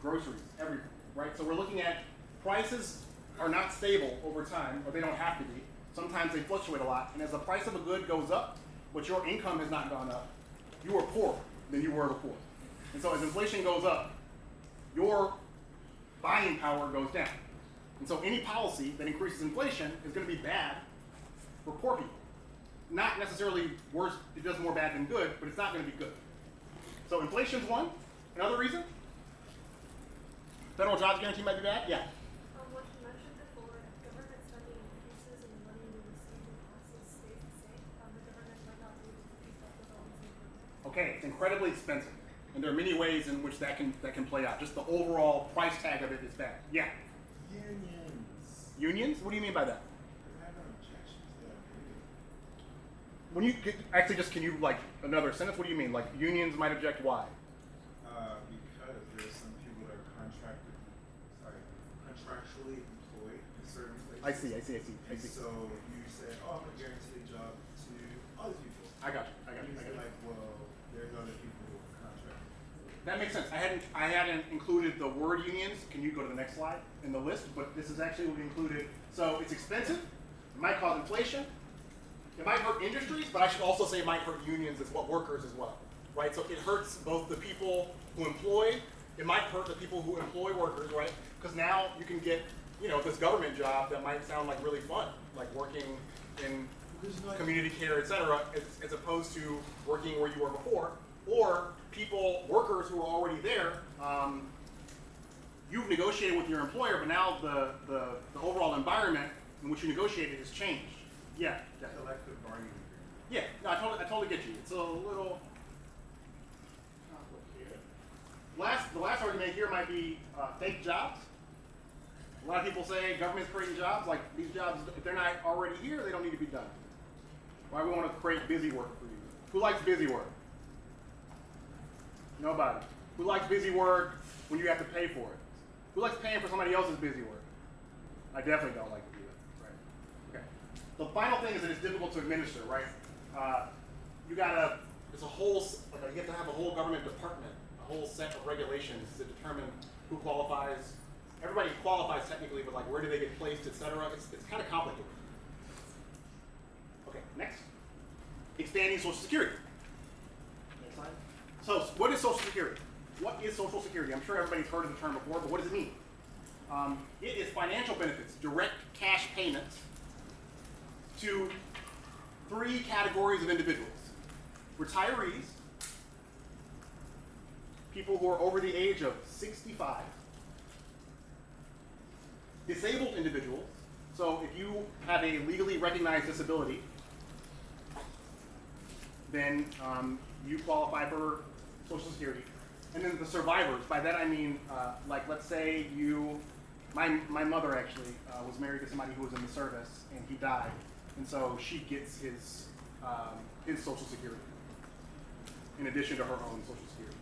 groceries, everything, right? So we're looking at prices are not stable over time, or they don't have to be. Sometimes they fluctuate a lot, and as the price of a good goes up, but your income has not gone up, you are poorer than you were before. And so as inflation goes up, your buying power goes down. And so any policy that increases inflation is going to be bad for poor people. Not necessarily worse, it does more bad than good, but it's not going to be good. So inflation's one. Another reason? Federal jobs guarantee might be bad? Yeah. What you mentioned before, if government spending increases and the money we receive in taxes stays the same, the government might not be able to keep up with all these improvements. Okay, it's incredibly expensive. And there are many ways in which that can play out. Just the overall price tag of it is bad. Yeah. Unions. Unions? What do you mean by that? I have an objection to that. Really. When you get, actually just can you like another sentence? What do you mean? Like unions might object why? Because there's some people that are contractually employed in certain places. I see. And so if you say, oh, I'm gonna guarantee a job to other people. I got you. You say like, well, there's other people who are contracted. That makes sense. I hadn't included the word unions. Can you go to the next slide in the list? But this is actually what we included. So it's expensive. It might cause inflation. It might hurt industries, but I should also say it might hurt unions as well, workers as well, right? So it hurts both the people who employ. It might hurt the people who employ workers, right? Because now you can get, this government job that might sound like really fun, like working in community care, et cetera, as opposed to working where you were before. Or workers who are already there, you've negotiated with your employer, but now the overall environment in which you negotiated has changed. Yeah. Collective bargaining agreement. Yeah, no, I totally get you. It's a little complicated. The last argument here might be fake jobs. A lot of people say government's creating jobs, like these jobs, if they're not already here, they don't need to be done. Why we want to create busy work for you? Who likes busy work? Nobody. Who likes busy work when you have to pay for it? Who likes paying for somebody else's busy work? I definitely don't like to do that. Right. Okay. The final thing is that it's difficult to administer, right? It's a whole, you have to have a whole government department, a whole set of regulations to determine who qualifies. Everybody qualifies technically, but like where do they get placed, et cetera. It's kind of complicated. Okay, next. Expanding Social Security. Next slide. So what is Social Security? What is Social Security? I'm sure everybody's heard of the term before, but what does it mean? It is financial benefits, direct cash payments to three categories of individuals. Retirees, people who are over the age of 65, disabled individuals, so if you have a legally recognized disability, then you qualify for Social Security. And then the survivors, by that I mean, like let's say my mother actually was married to somebody who was in the service and he died, and so she gets his Social Security in addition to her own Social Security.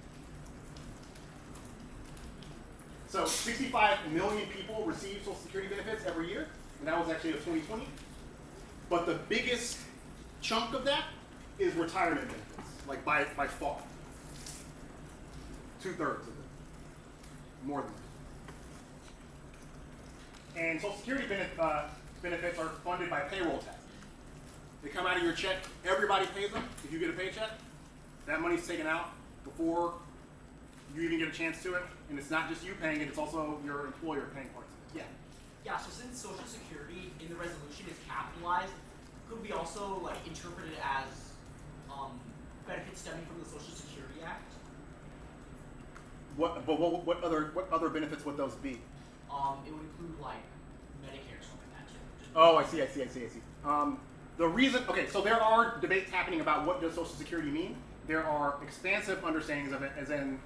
So 65 million people receive Social Security benefits every year, and that was actually of 2020. But the biggest chunk of that is retirement benefits, like by far. 2/3 of it, more than that. And Social Security benefits are funded by payroll tax. They come out of your check. Everybody pays them. If you get a paycheck, that money's taken out before you even get a chance to it. And it's not just you paying it, it's also your employer paying parts of it. Yeah. Yeah, so since Social Security in the resolution is capitalized, could we also like interpret it as benefits stemming from the Social Security Act? What other benefits would those be? It would include like Medicare or something like that too. Oh, I see. The reason, okay, so there are debates happening about what does Social Security mean. There are expansive understandings of it, as in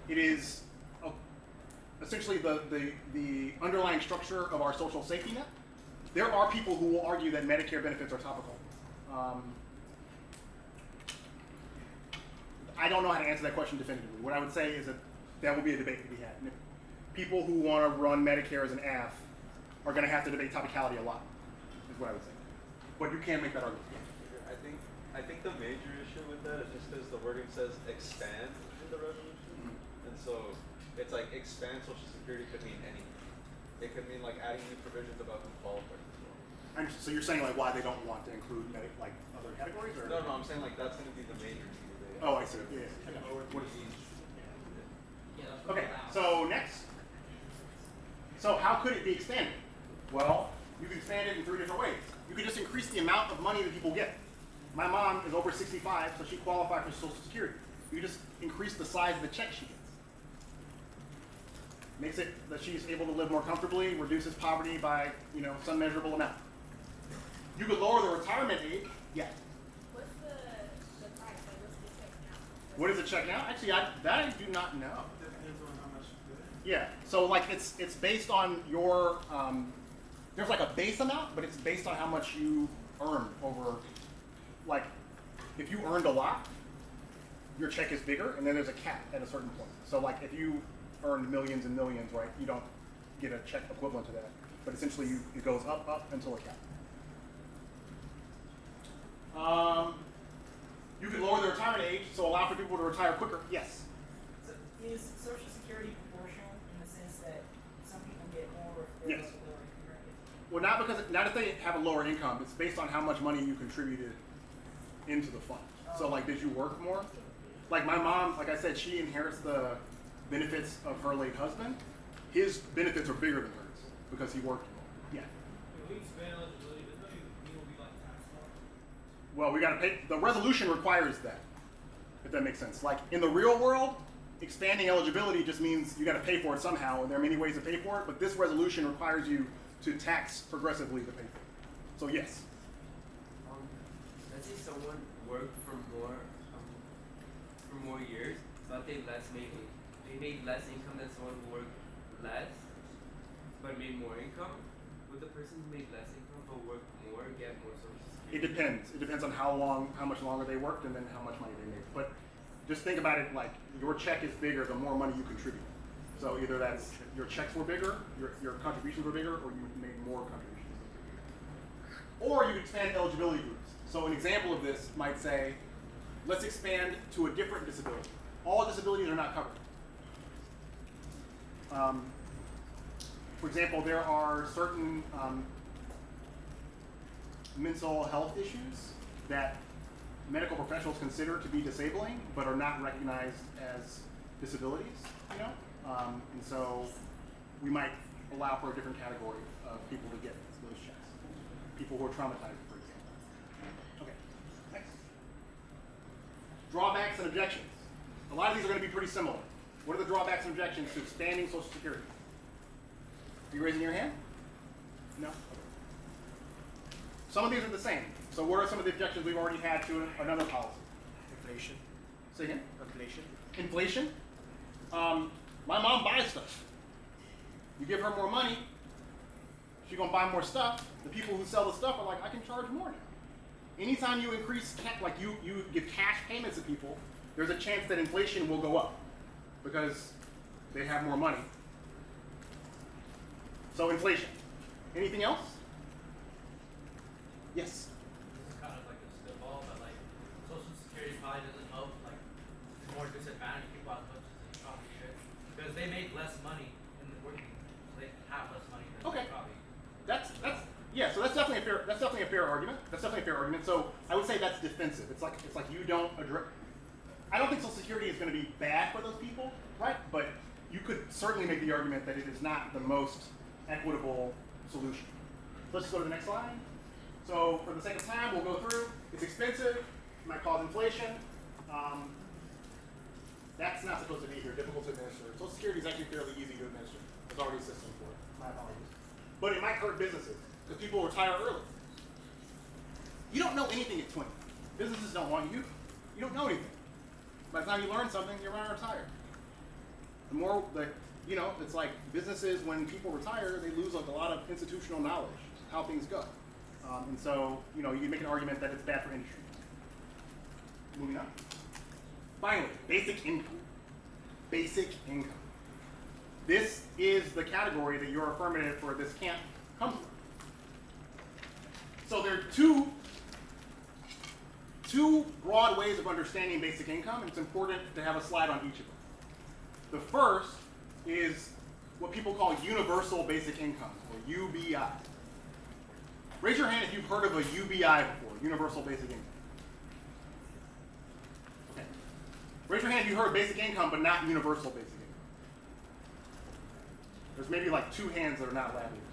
it is essentially the underlying structure of our social safety net. There are people who will argue that Medicare benefits are topical. I don't know how to answer that question definitively. What I would say is that will be a debate to be had. And if people who want to run Medicare as an AF are going to have to debate topicality a lot, is what I would say. But you can make that argument. I think the major issue with that is just because the wording says expand in the resolution, and so it's like expand Social Security could mean anything. It could mean like adding new provisions about who qualifies as well. And so you're saying like why they don't want to include like other categories, or No, I'm saying like that's going to be the major issue. Oh, I see. Yeah. I got you. What is Yeah, that's what Okay, we're allowed. so next. So how could it be expanded? Well, you can expand it in 3 different ways. You can just increase the amount of money that people get. My mom is over 65, so she qualifies for Social Security. You just increase the size of the check she gets. Makes it that she's able to live more comfortably, reduces poverty by, some measurable amount. You could lower the retirement age. Yeah. What's the price? Like, what's the check now? What is the check now? Actually, that I do not know. Depends on how much you put in. Yeah, so like it's based on your there's like a base amount, but it's based on how much you earn over. Like, if you earned a lot, your check is bigger, and then there's a cap at a certain point. So like if you earned millions and millions, right, you don't get a check equivalent to that. But essentially, it goes up until a cap. You can lower the retirement age, so allow for people to retire quicker. Yes. So is Social Security proportional in the sense that some people get more if they're Yes. lower income bracket? Well, not if they have a lower income. It's based on how much money you contributed into the fund. So, like, did you work more? Like my mom, like I said, she inherits the benefits of her late husband. His benefits are bigger than hers because he worked more. Yeah. If we expand eligibility, does that mean we'll be like taxed more? Well, we got to pay. The resolution requires that, if that makes sense. Like in the real world, expanding eligibility just means you got to pay for it somehow, and there are many ways to pay for it. But this resolution requires you to tax progressively to pay for it. So yes. Let's say someone worked for more years, but they made less income than someone who worked less, but made more income. Would the person who made less income but worked more get more Social Security? It depends. It depends on how much longer they worked, and then how much money they made. But just think about it like your check is bigger the more money you contribute. So either that's your checks were bigger, your contributions were bigger, or you made more contributions. Or you expand eligibility groups. So an example of this might say, let's expand to a different disability. All disabilities are not covered. For example, there are certain mental health issues that medical professionals consider to be disabling, but are not recognized as disabilities, and so we might allow for a different category of people to get those checks. People who are traumatized, for example. Okay, next. Drawbacks and objections. A lot of these are going to be pretty similar. What are the drawbacks and objections to expanding Social Security? Are you raising your hand? No? Some of these are the same. So what are some of the objections we've already had to another policy? Inflation. Say again? Inflation. Inflation. My mom buys stuff. You give her more money, she's gonna buy more stuff. The people who sell the stuff are like, I can charge more now. Anytime you increase, you give cash payments to people, there's a chance that inflation will go up because they have more money. So inflation. Anything else? Yes. This is kind of like a spitball, but like Social Security probably doesn't help like more disadvantaged people as much as it probably should, because they make less money in the working, so they have less money than Okay. they probably. Yeah. So that's definitely a fair argument. That's definitely a fair argument. So I would say that's defensive. It's like you don't address. I don't think Social Security is going to be bad for those people, right? But you could certainly make the argument that it is not the most equitable solution. Let's just go to the next slide. So for the sake of time, we'll go through. It's expensive. It might cause inflation. That's not supposed to be here. Difficult to administer. Social Security is actually fairly easy to administer. There's already a system for it. My apologies. But it might hurt businesses because people retire early. You don't know anything at 20. Businesses don't want you. You don't know anything. By the time you learn something, you're going to retire. The more that, it's like businesses, when people retire, they lose like a lot of institutional knowledge, how things go. And so, you can make an argument that it's bad for industry. Moving on. Finally, basic income. Basic income. This is the category that you're affirmative for this can't comes from. So there are two broad ways of understanding basic income, and it's important to have a slide on each of them. The first is what people call universal basic income, or UBI. Raise your hand if you've heard of a UBI before, universal basic income. Okay. Raise your hand if you heard of basic income, but not universal basic income. There's maybe like 2 hands that are not lab leaders.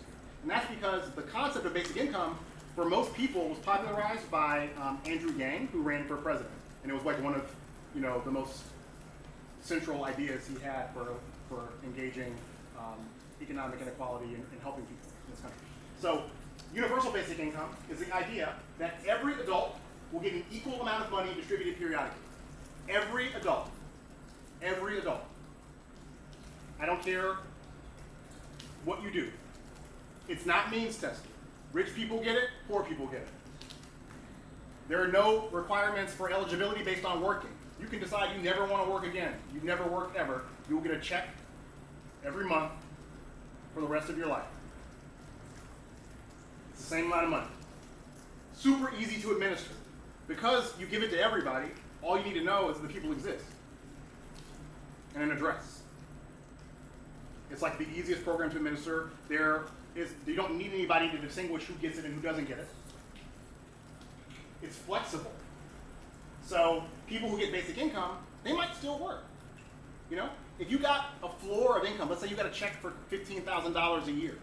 And that's because the concept of basic income, for most people, was popularized by Andrew Yang, who ran for president. And it was like one of, the most central ideas he had for engaging economic inequality and helping people in this country. So universal basic income is the idea that every adult will get an equal amount of money distributed periodically. Every adult. Every adult. I don't care what you do. It's not means tested. Rich people get it, poor people get it. There are no requirements for eligibility based on working. You can decide you never want to work again. You've never worked ever. You will get a check every month for the rest of your life. It's the same amount of money. Super easy to administer. Because you give it to everybody, all you need to know is that the people exist. And an address. It's like the easiest program to administer. You don't need anybody to distinguish who gets it and who doesn't get it. It's flexible. So people who get basic income, they might still work. If you got a floor of income, let's say you got a check for $15,000 a year,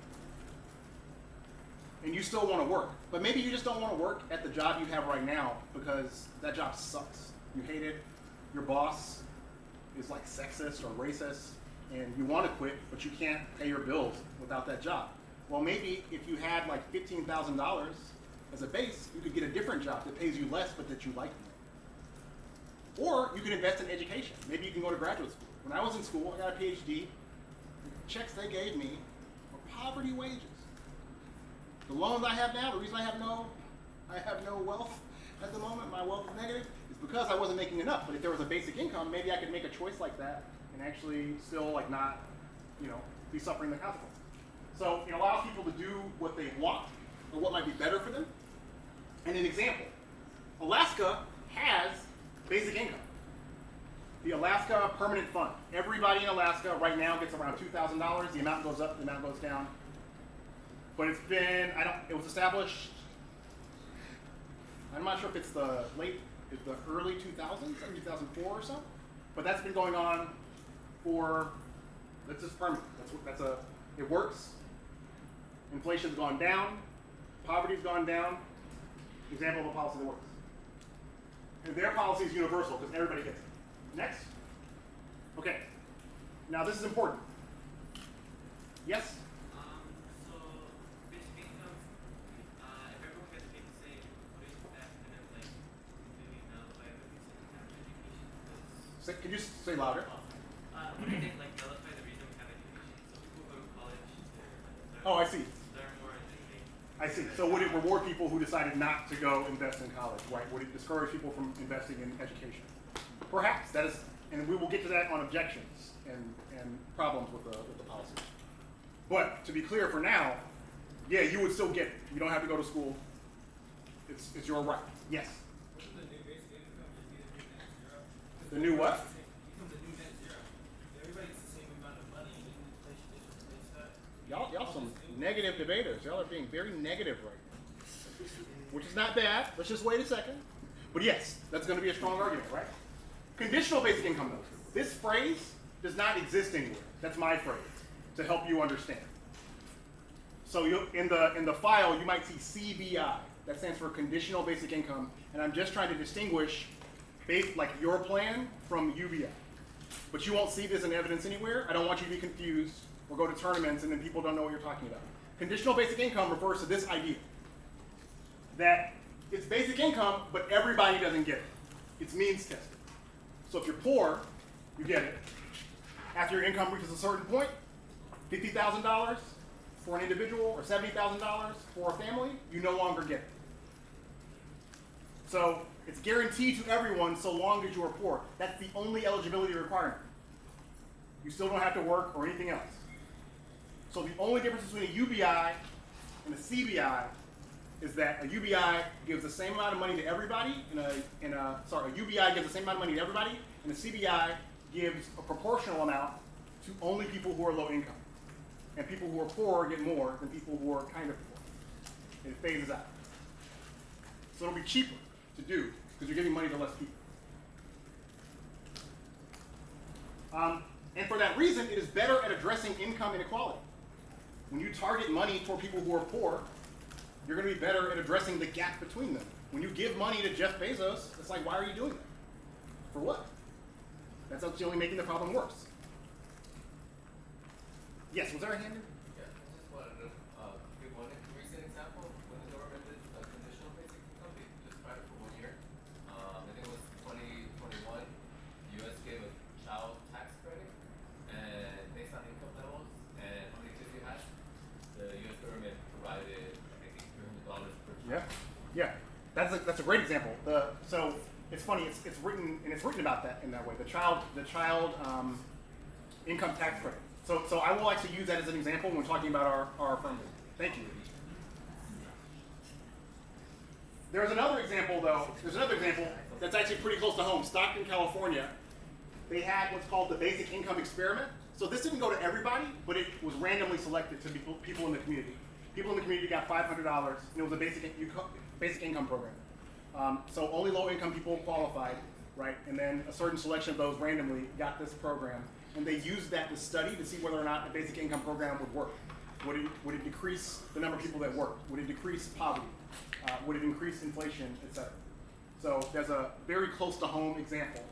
and you still want to work, but maybe you just don't want to work at the job you have right now because that job sucks. You hate it. Your boss is like sexist or racist, and you want to quit, but you can't pay your bills without that job. Well, maybe if you had like $15,000 as a base, you could get a different job that pays you less, but that you like more. Or you could invest in education. Maybe you can go to graduate school. When I was in school, I got a PhD. The checks they gave me were poverty wages. The loans I have now, the reason I have no wealth at the moment, my wealth is negative, is because I wasn't making enough. But if there was a basic income, maybe I could make a choice like that and actually still not, be suffering the consequences. So it allows people to do what they want or what might be better for them. And an example, Alaska has basic income. The Alaska Permanent Fund. Everybody in Alaska right now gets around $2,000. The amount goes up, the amount goes down. But it was established, I'm not sure if it's the early 2000s, or 2004 or so. But that's been going on that's just permanent. It works. Inflation's gone down. Poverty's gone down. Example of a policy that works. And their policy is universal because everybody gets it. Next. Okay. Now this is important. Yes? So basic income, if everyone gets paid the same, wouldn't that kind of like maybe nullify the reason we have education? Can you say louder? Wouldn't it like nullify the reason we have education? So people go to college, they're Oh, I see. learn more and they I see. So would it reward people who decided not to go invest in college, right? Would it discourage people from investing in education? Perhaps. That is, and we will get to that on objections and problems with the policy. But to be clear for now, yeah, you would still get it. You don't have to go to school. It's your right. Yes? Wouldn't the new basic income just be the new net zero? The new what? Becomes a new net zero. Everybody gets the same amount of money, and inflation just replace that. Y'all some negative debaters. Y'all are being very negative right now. Which is not bad. Let's just wait a second. But yes, that's going to be a strong argument, right? Conditional basic income, though. This phrase does not exist anywhere. That's my phrase to help you understand. So in the file, you might see CBI. That stands for conditional basic income. And I'm just trying to distinguish like your plan from UBI. But you won't see this in evidence anywhere. I don't want you to be confused or go to tournaments and then people don't know what you're talking about. Conditional basic income refers to this idea that it's basic income, but everybody doesn't get it. It's means tested. So if you're poor, you get it. After your income reaches a certain point, $50,000 for an individual or $70,000 for a family, you no longer get it. So it's guaranteed to everyone so long as you are poor. That's the only eligibility requirement. You still don't have to work or anything else. So the only difference between a UBI and a CBI is that a UBI gives the same amount of money to everybody, a UBI gives the same amount of money to everybody, and a CBI gives a proportional amount to only people who are low income. And people who are poor get more than people who are kind of poor. And it phases out. So it'll be cheaper to do because you're giving money to less people. And for that reason, it is better at addressing income inequality. When you target money for people who are poor, you're going to be better at addressing the gap between them. When you give money to Jeff Bezos, it's like, why are you doing that? For what? That's actually only making the problem worse. Yes, was there a hand in? Yeah, I just wanted to give one recent example. When the government did a conditional basic income, they just tried it for 1 year. I think it was 2021. The U.S. gave a child tax credit, and based on income levels and how many kids you had, the U.S. government provided, I think, $300 per child. Yeah. That's a great example. So it's funny. It's written about that in that way. The child income tax credit. So I will actually use that as an example when we're talking about our affirmative. Thank you. There's another example, though. There's another example that's actually pretty close to home. Stockton, California. They had what's called the basic income experiment. So this didn't go to everybody, but it was randomly selected to people in the community. People in the community got $500, and it was a basic income program. So only low-income people qualified, right? And then a certain selection of those randomly got this program. And they used that to study to see whether or not a basic income program would work. Would it decrease the number of people that worked? Would it decrease poverty? Would it increase inflation, et cetera? So there's a very close to home example.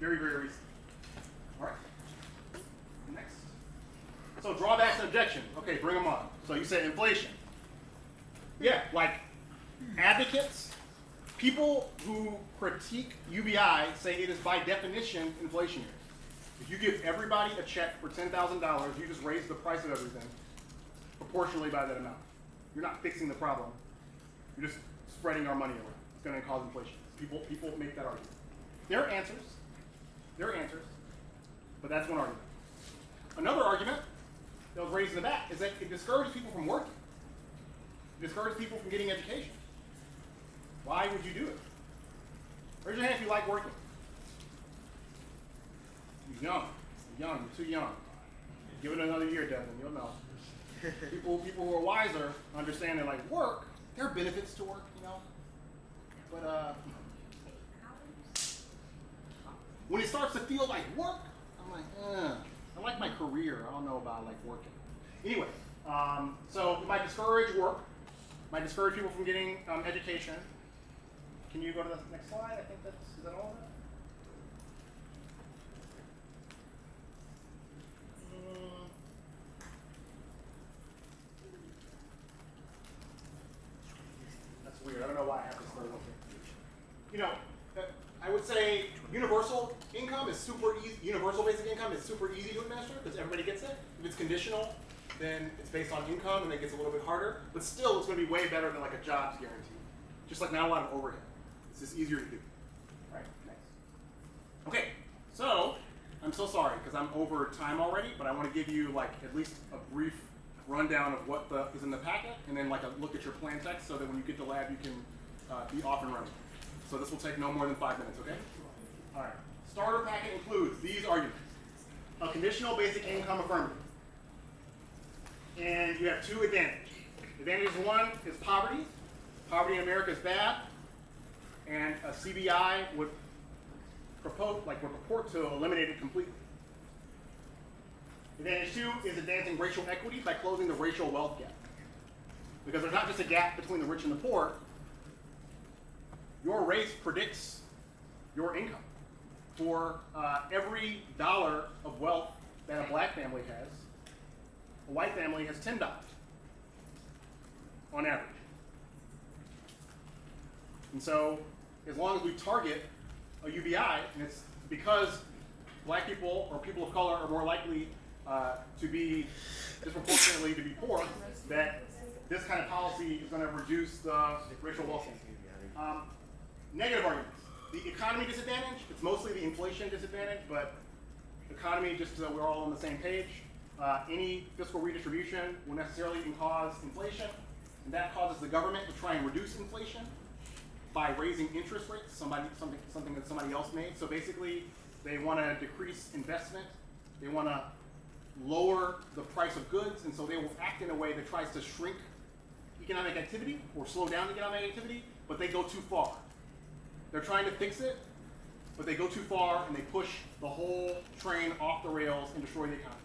Very, very recent. All right. Next. So drawbacks and objections. Okay, bring them on. So you said inflation. Yeah, like advocates, people who critique UBI say it is by definition inflationary. If you give everybody a check for $10,000, you just raise the price of everything proportionally by that amount. You're not fixing the problem. You're just spreading our money around. It's going to cause inflation. People make that argument. There are answers, but that's one argument. Another argument that was raised in the back is that it discourages people from working. It discourages people from getting education. Why would you do it? Raise your hand if you like working. You're young, you're too young. Give it another year, Devin, you'll know. People who are wiser understand that, like, work, there are benefits to work, you know. But when it starts to feel like work, I'm like, I like my career. I don't know about like working. Anyway, so it might discourage work, might discourage people from getting education. Can you go to the next slide? I think is that all of that? That's weird. I don't know why I have this third one here. You know, I would say universal income is super easy. Universal basic income is super easy to administer because everybody gets it. If it's conditional, then it's based on income and it gets a little bit harder. But still, it's going to be way better than like a jobs guarantee. Just like not a lot of overhead. It's just easier to do. Right? Next. Okay. So I'm so sorry because I'm over time already, but I want to give you like at least a brief rundown of what is in the packet, and then like a look at your plan text so that when you get to lab you can be off and running. So this will take no more than 5 minutes, okay? All right. Starter packet includes these arguments. A conditional basic income affirmative. And you have two advantages. Advantage one is poverty. Poverty in America is bad. And a CBI would purport to eliminate it completely. Advantage two is advancing racial equity by closing the racial wealth gap. Because there's not just a gap between the rich and the poor. Your race predicts your income. For every dollar of wealth that a black family has, a white family has $10 on average. And so, as long as we target a UBI, and it's because black people or people of color are more likely to be disproportionately to be poor, that this kind of policy is going to reduce the racial wealth gap. Negative arguments. The economy disadvantage, it's mostly the inflation disadvantage, but economy, just so we're all on the same page, any fiscal redistribution will necessarily cause inflation, and that causes the government to try and reduce inflation by raising interest rates, something that somebody else made. So basically, they want to decrease investment, they want to lower the price of goods, and so they will act in a way that tries to shrink economic activity or slow down economic activity, but they go too far. They're trying to fix it, but they go too far and they push the whole train off the rails and destroy the economy.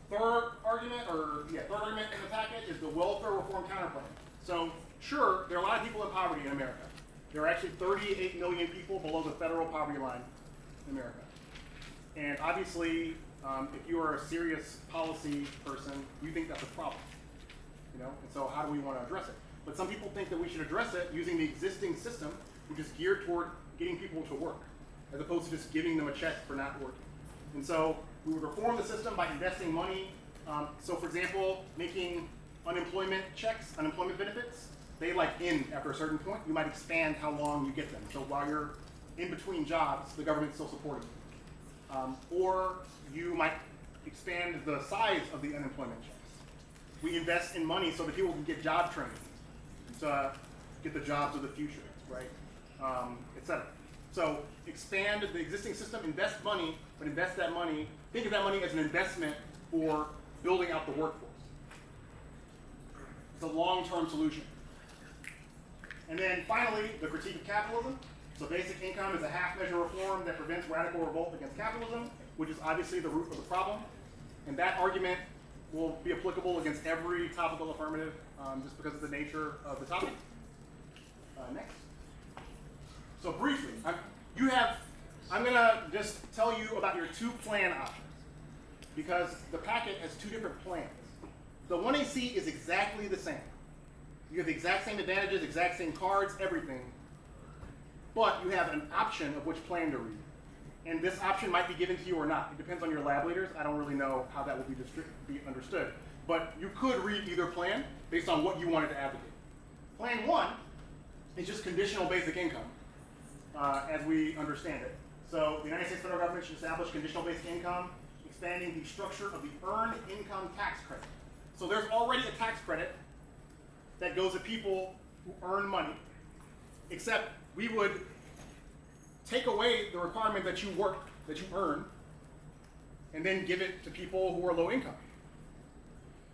Third argument in the packet is the welfare reform counterplan. So sure, there are a lot of people in poverty in America. There are actually 38 million people below the federal poverty line in America. And obviously, if you are a serious policy person, you think that's a problem. You know? And so how do we want to address it? But some people think that we should address it using the existing system, which is geared toward getting people to work, as opposed to just giving them a check for not working. And so we would reform the system by investing money. So for example, making unemployment checks, unemployment benefits, they end after a certain point. You might expand how long you get them. So while you're in between jobs, the government's still supporting you. Or you might expand the size of the unemployment checks. We invest in money so that people can get job training to get the jobs of the future, right? Et cetera. So expand the existing system, invest money, but invest that money, think of that money as an investment for building out the workforce. It's a long-term solution. And then finally, the critique of capitalism. So basic income is a half-measure reform that prevents radical revolt against capitalism, which is obviously the root of the problem. And that argument will be applicable against every topical affirmative just because of the nature of the topic. Next. So briefly, I'm going to just tell you about your two plan options because the packet has two different plans. The 1AC is exactly the same. You have the exact same advantages, exact same cards, everything, but you have an option of which plan to read. And this option might be given to you or not. It depends on your lab leaders. I don't really know how that will be understood. But you could read either plan based on what you wanted to advocate. Plan 1 is just conditional basic income, as we understand it. So the United States federal government should establish conditional basic income, expanding the structure of the earned income tax credit. So there's already a tax credit that goes to people who earn money, except we would take away the requirement that you work, that you earn, and then give it to people who are low income.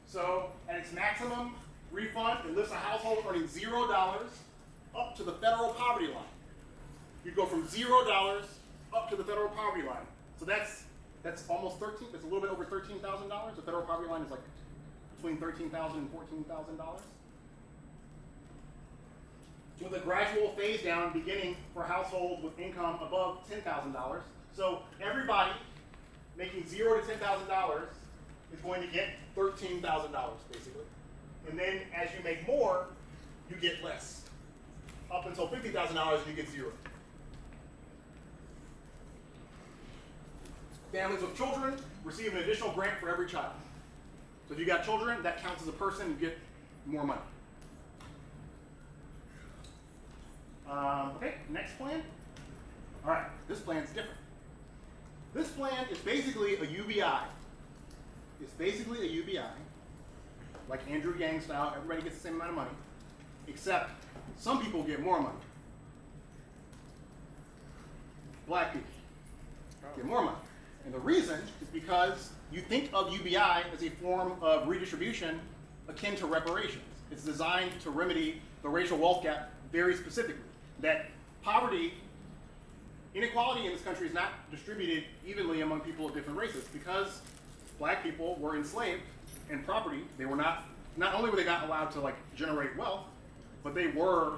So at its maximum refund, it lifts a household earning $0 up to the federal poverty line. You'd go from $0 up to the federal poverty line. So that's almost that's a little bit over $13,000. The federal poverty line is between $13,000 and $14,000. With a gradual phase down beginning for households with income above $10,000. So everybody making $0 to $10,000 is going to get $13,000 basically. And then as you make more, you get less. Up until $50,000, you get 0. Families with children receive an additional grant for every child. So if you got children, that counts as a person, you get more money. Okay, next plan. All right, this plan's different. This plan is basically a UBI. It's basically a UBI, like Andrew Yang style, everybody gets the same amount of money, except some people get more money. Black people get more money. And the reason is because you think of UBI as a form of redistribution akin to reparations. It's designed to remedy the racial wealth gap very specifically. That poverty, inequality in this country is not distributed evenly among people of different races because black people were enslaved and property, they were not only were they not allowed to generate wealth, but they were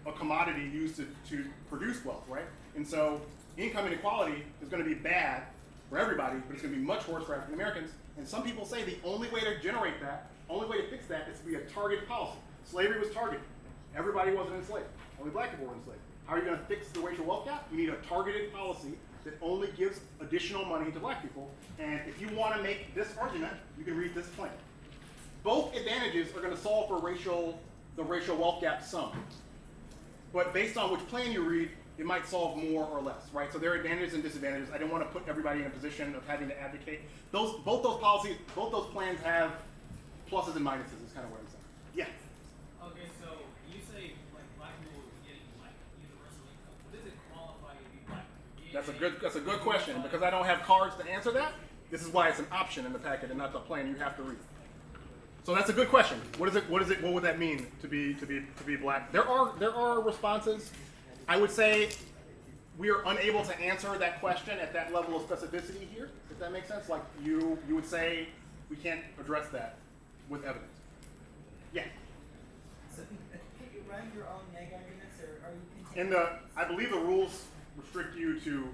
a commodity used to produce wealth, right? And so income inequality is going to be bad for everybody, but it's going to be much worse for African Americans. And some people say the only way to generate that, only way to fix that is to be a targeted policy. Slavery was targeted. Everybody wasn't enslaved. Only black people were enslaved. How are you going to fix the racial wealth gap? You need a targeted policy that only gives additional money to black people. And if you want to make this argument, you can read this plan. Both advantages are going to solve for the racial wealth gap sum. But based on which plan you read, it might solve more or less, right? So there are advantages and disadvantages. I didn't want to put everybody in a position of having to advocate. Both those plans have pluses and minuses. Is kind of what I'm saying. Yeah. Okay, so you say like black people would be getting like universal income. What does it qualify to be black? That's a good question. Because I don't have cards to answer that, this is why it's an option in the packet and not the plan. You have to read. So that's a good question. What would that mean to be black? There are responses. I would say we are unable to answer that question at that level of specificity here, if that makes sense. Like you would say we can't address that with evidence. Yeah. So can you run your own neg arguments, or are you content? I believe the rules restrict you to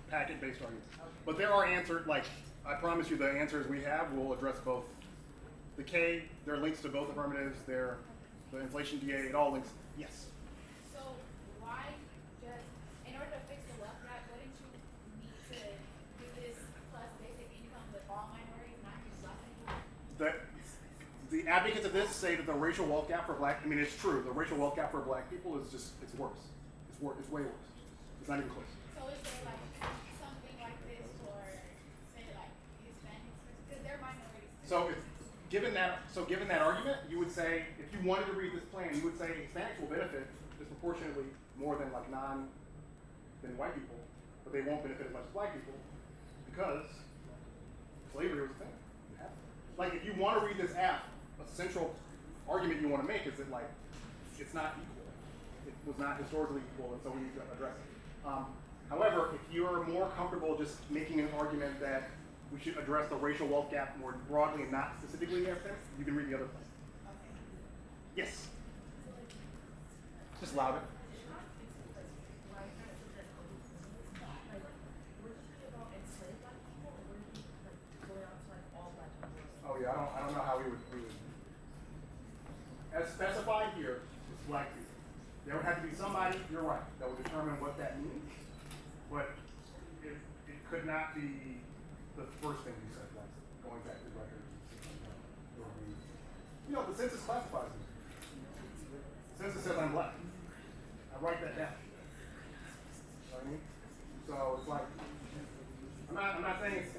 packet-based arguments. Okay. But there are answers, like I promise you the answers we have will address both. The K, there are links to both affirmatives, the inflation DA, it all links. Yes. So why just, in order to fix the wealth gap, wouldn't you need to do this plus basic income with all minorities, not just black people? The advocates of this say that the racial wealth gap for black, I mean it's true, the racial wealth gap for black people is just, it's worse. It's way worse. It's not even close. So is there like something like this for, say like Hispanics, because they're minorities too. Given that argument, you would say, if you wanted to read this plan, you would say Hispanics will benefit disproportionately more than than white people, but they won't benefit as much as black people because slavery was a thing. Like if you want to read this app, a central argument you want to make is that like it's not equal. It was not historically equal, and so we need to address it. However, if you're more comfortable just making an argument that we should address the racial wealth gap more broadly and not specifically in African, you can read the other plan. Okay. Yes. Just loud it. Oh yeah, I don't know how we would. As specified here, it's black people. There would have to be somebody, you're right, that would determine what that means, but it could not be the first thing you said, like going back to the record. You know, the census classifies me. The census says I'm black. I write that down. You know what I mean? So it's like, I'm not saying it's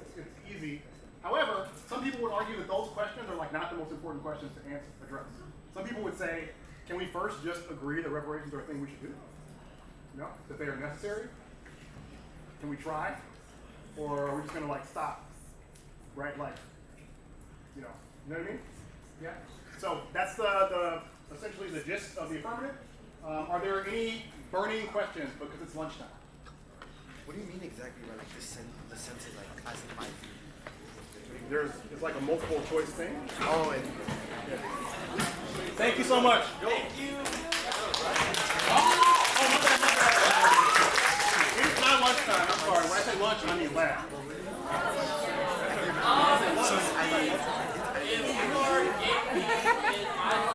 easy. However, some people would argue that those questions are like not the most important questions to address. Some people would say, can we first just agree that reparations are a thing we should do? You know, that they are necessary? Can we try? Or are we just gonna like stop? Right, like, you know what I mean? Yeah. So that's the essentially the gist of the affirmative. Are there any burning questions because it's lunchtime? What do you mean exactly by like the sense is like classified? It's like a multiple choice thing. Oh, and yeah. Thank you so much. Thank you. It's not lunchtime. I'm sorry. When I say lunch, I mean lab. If you are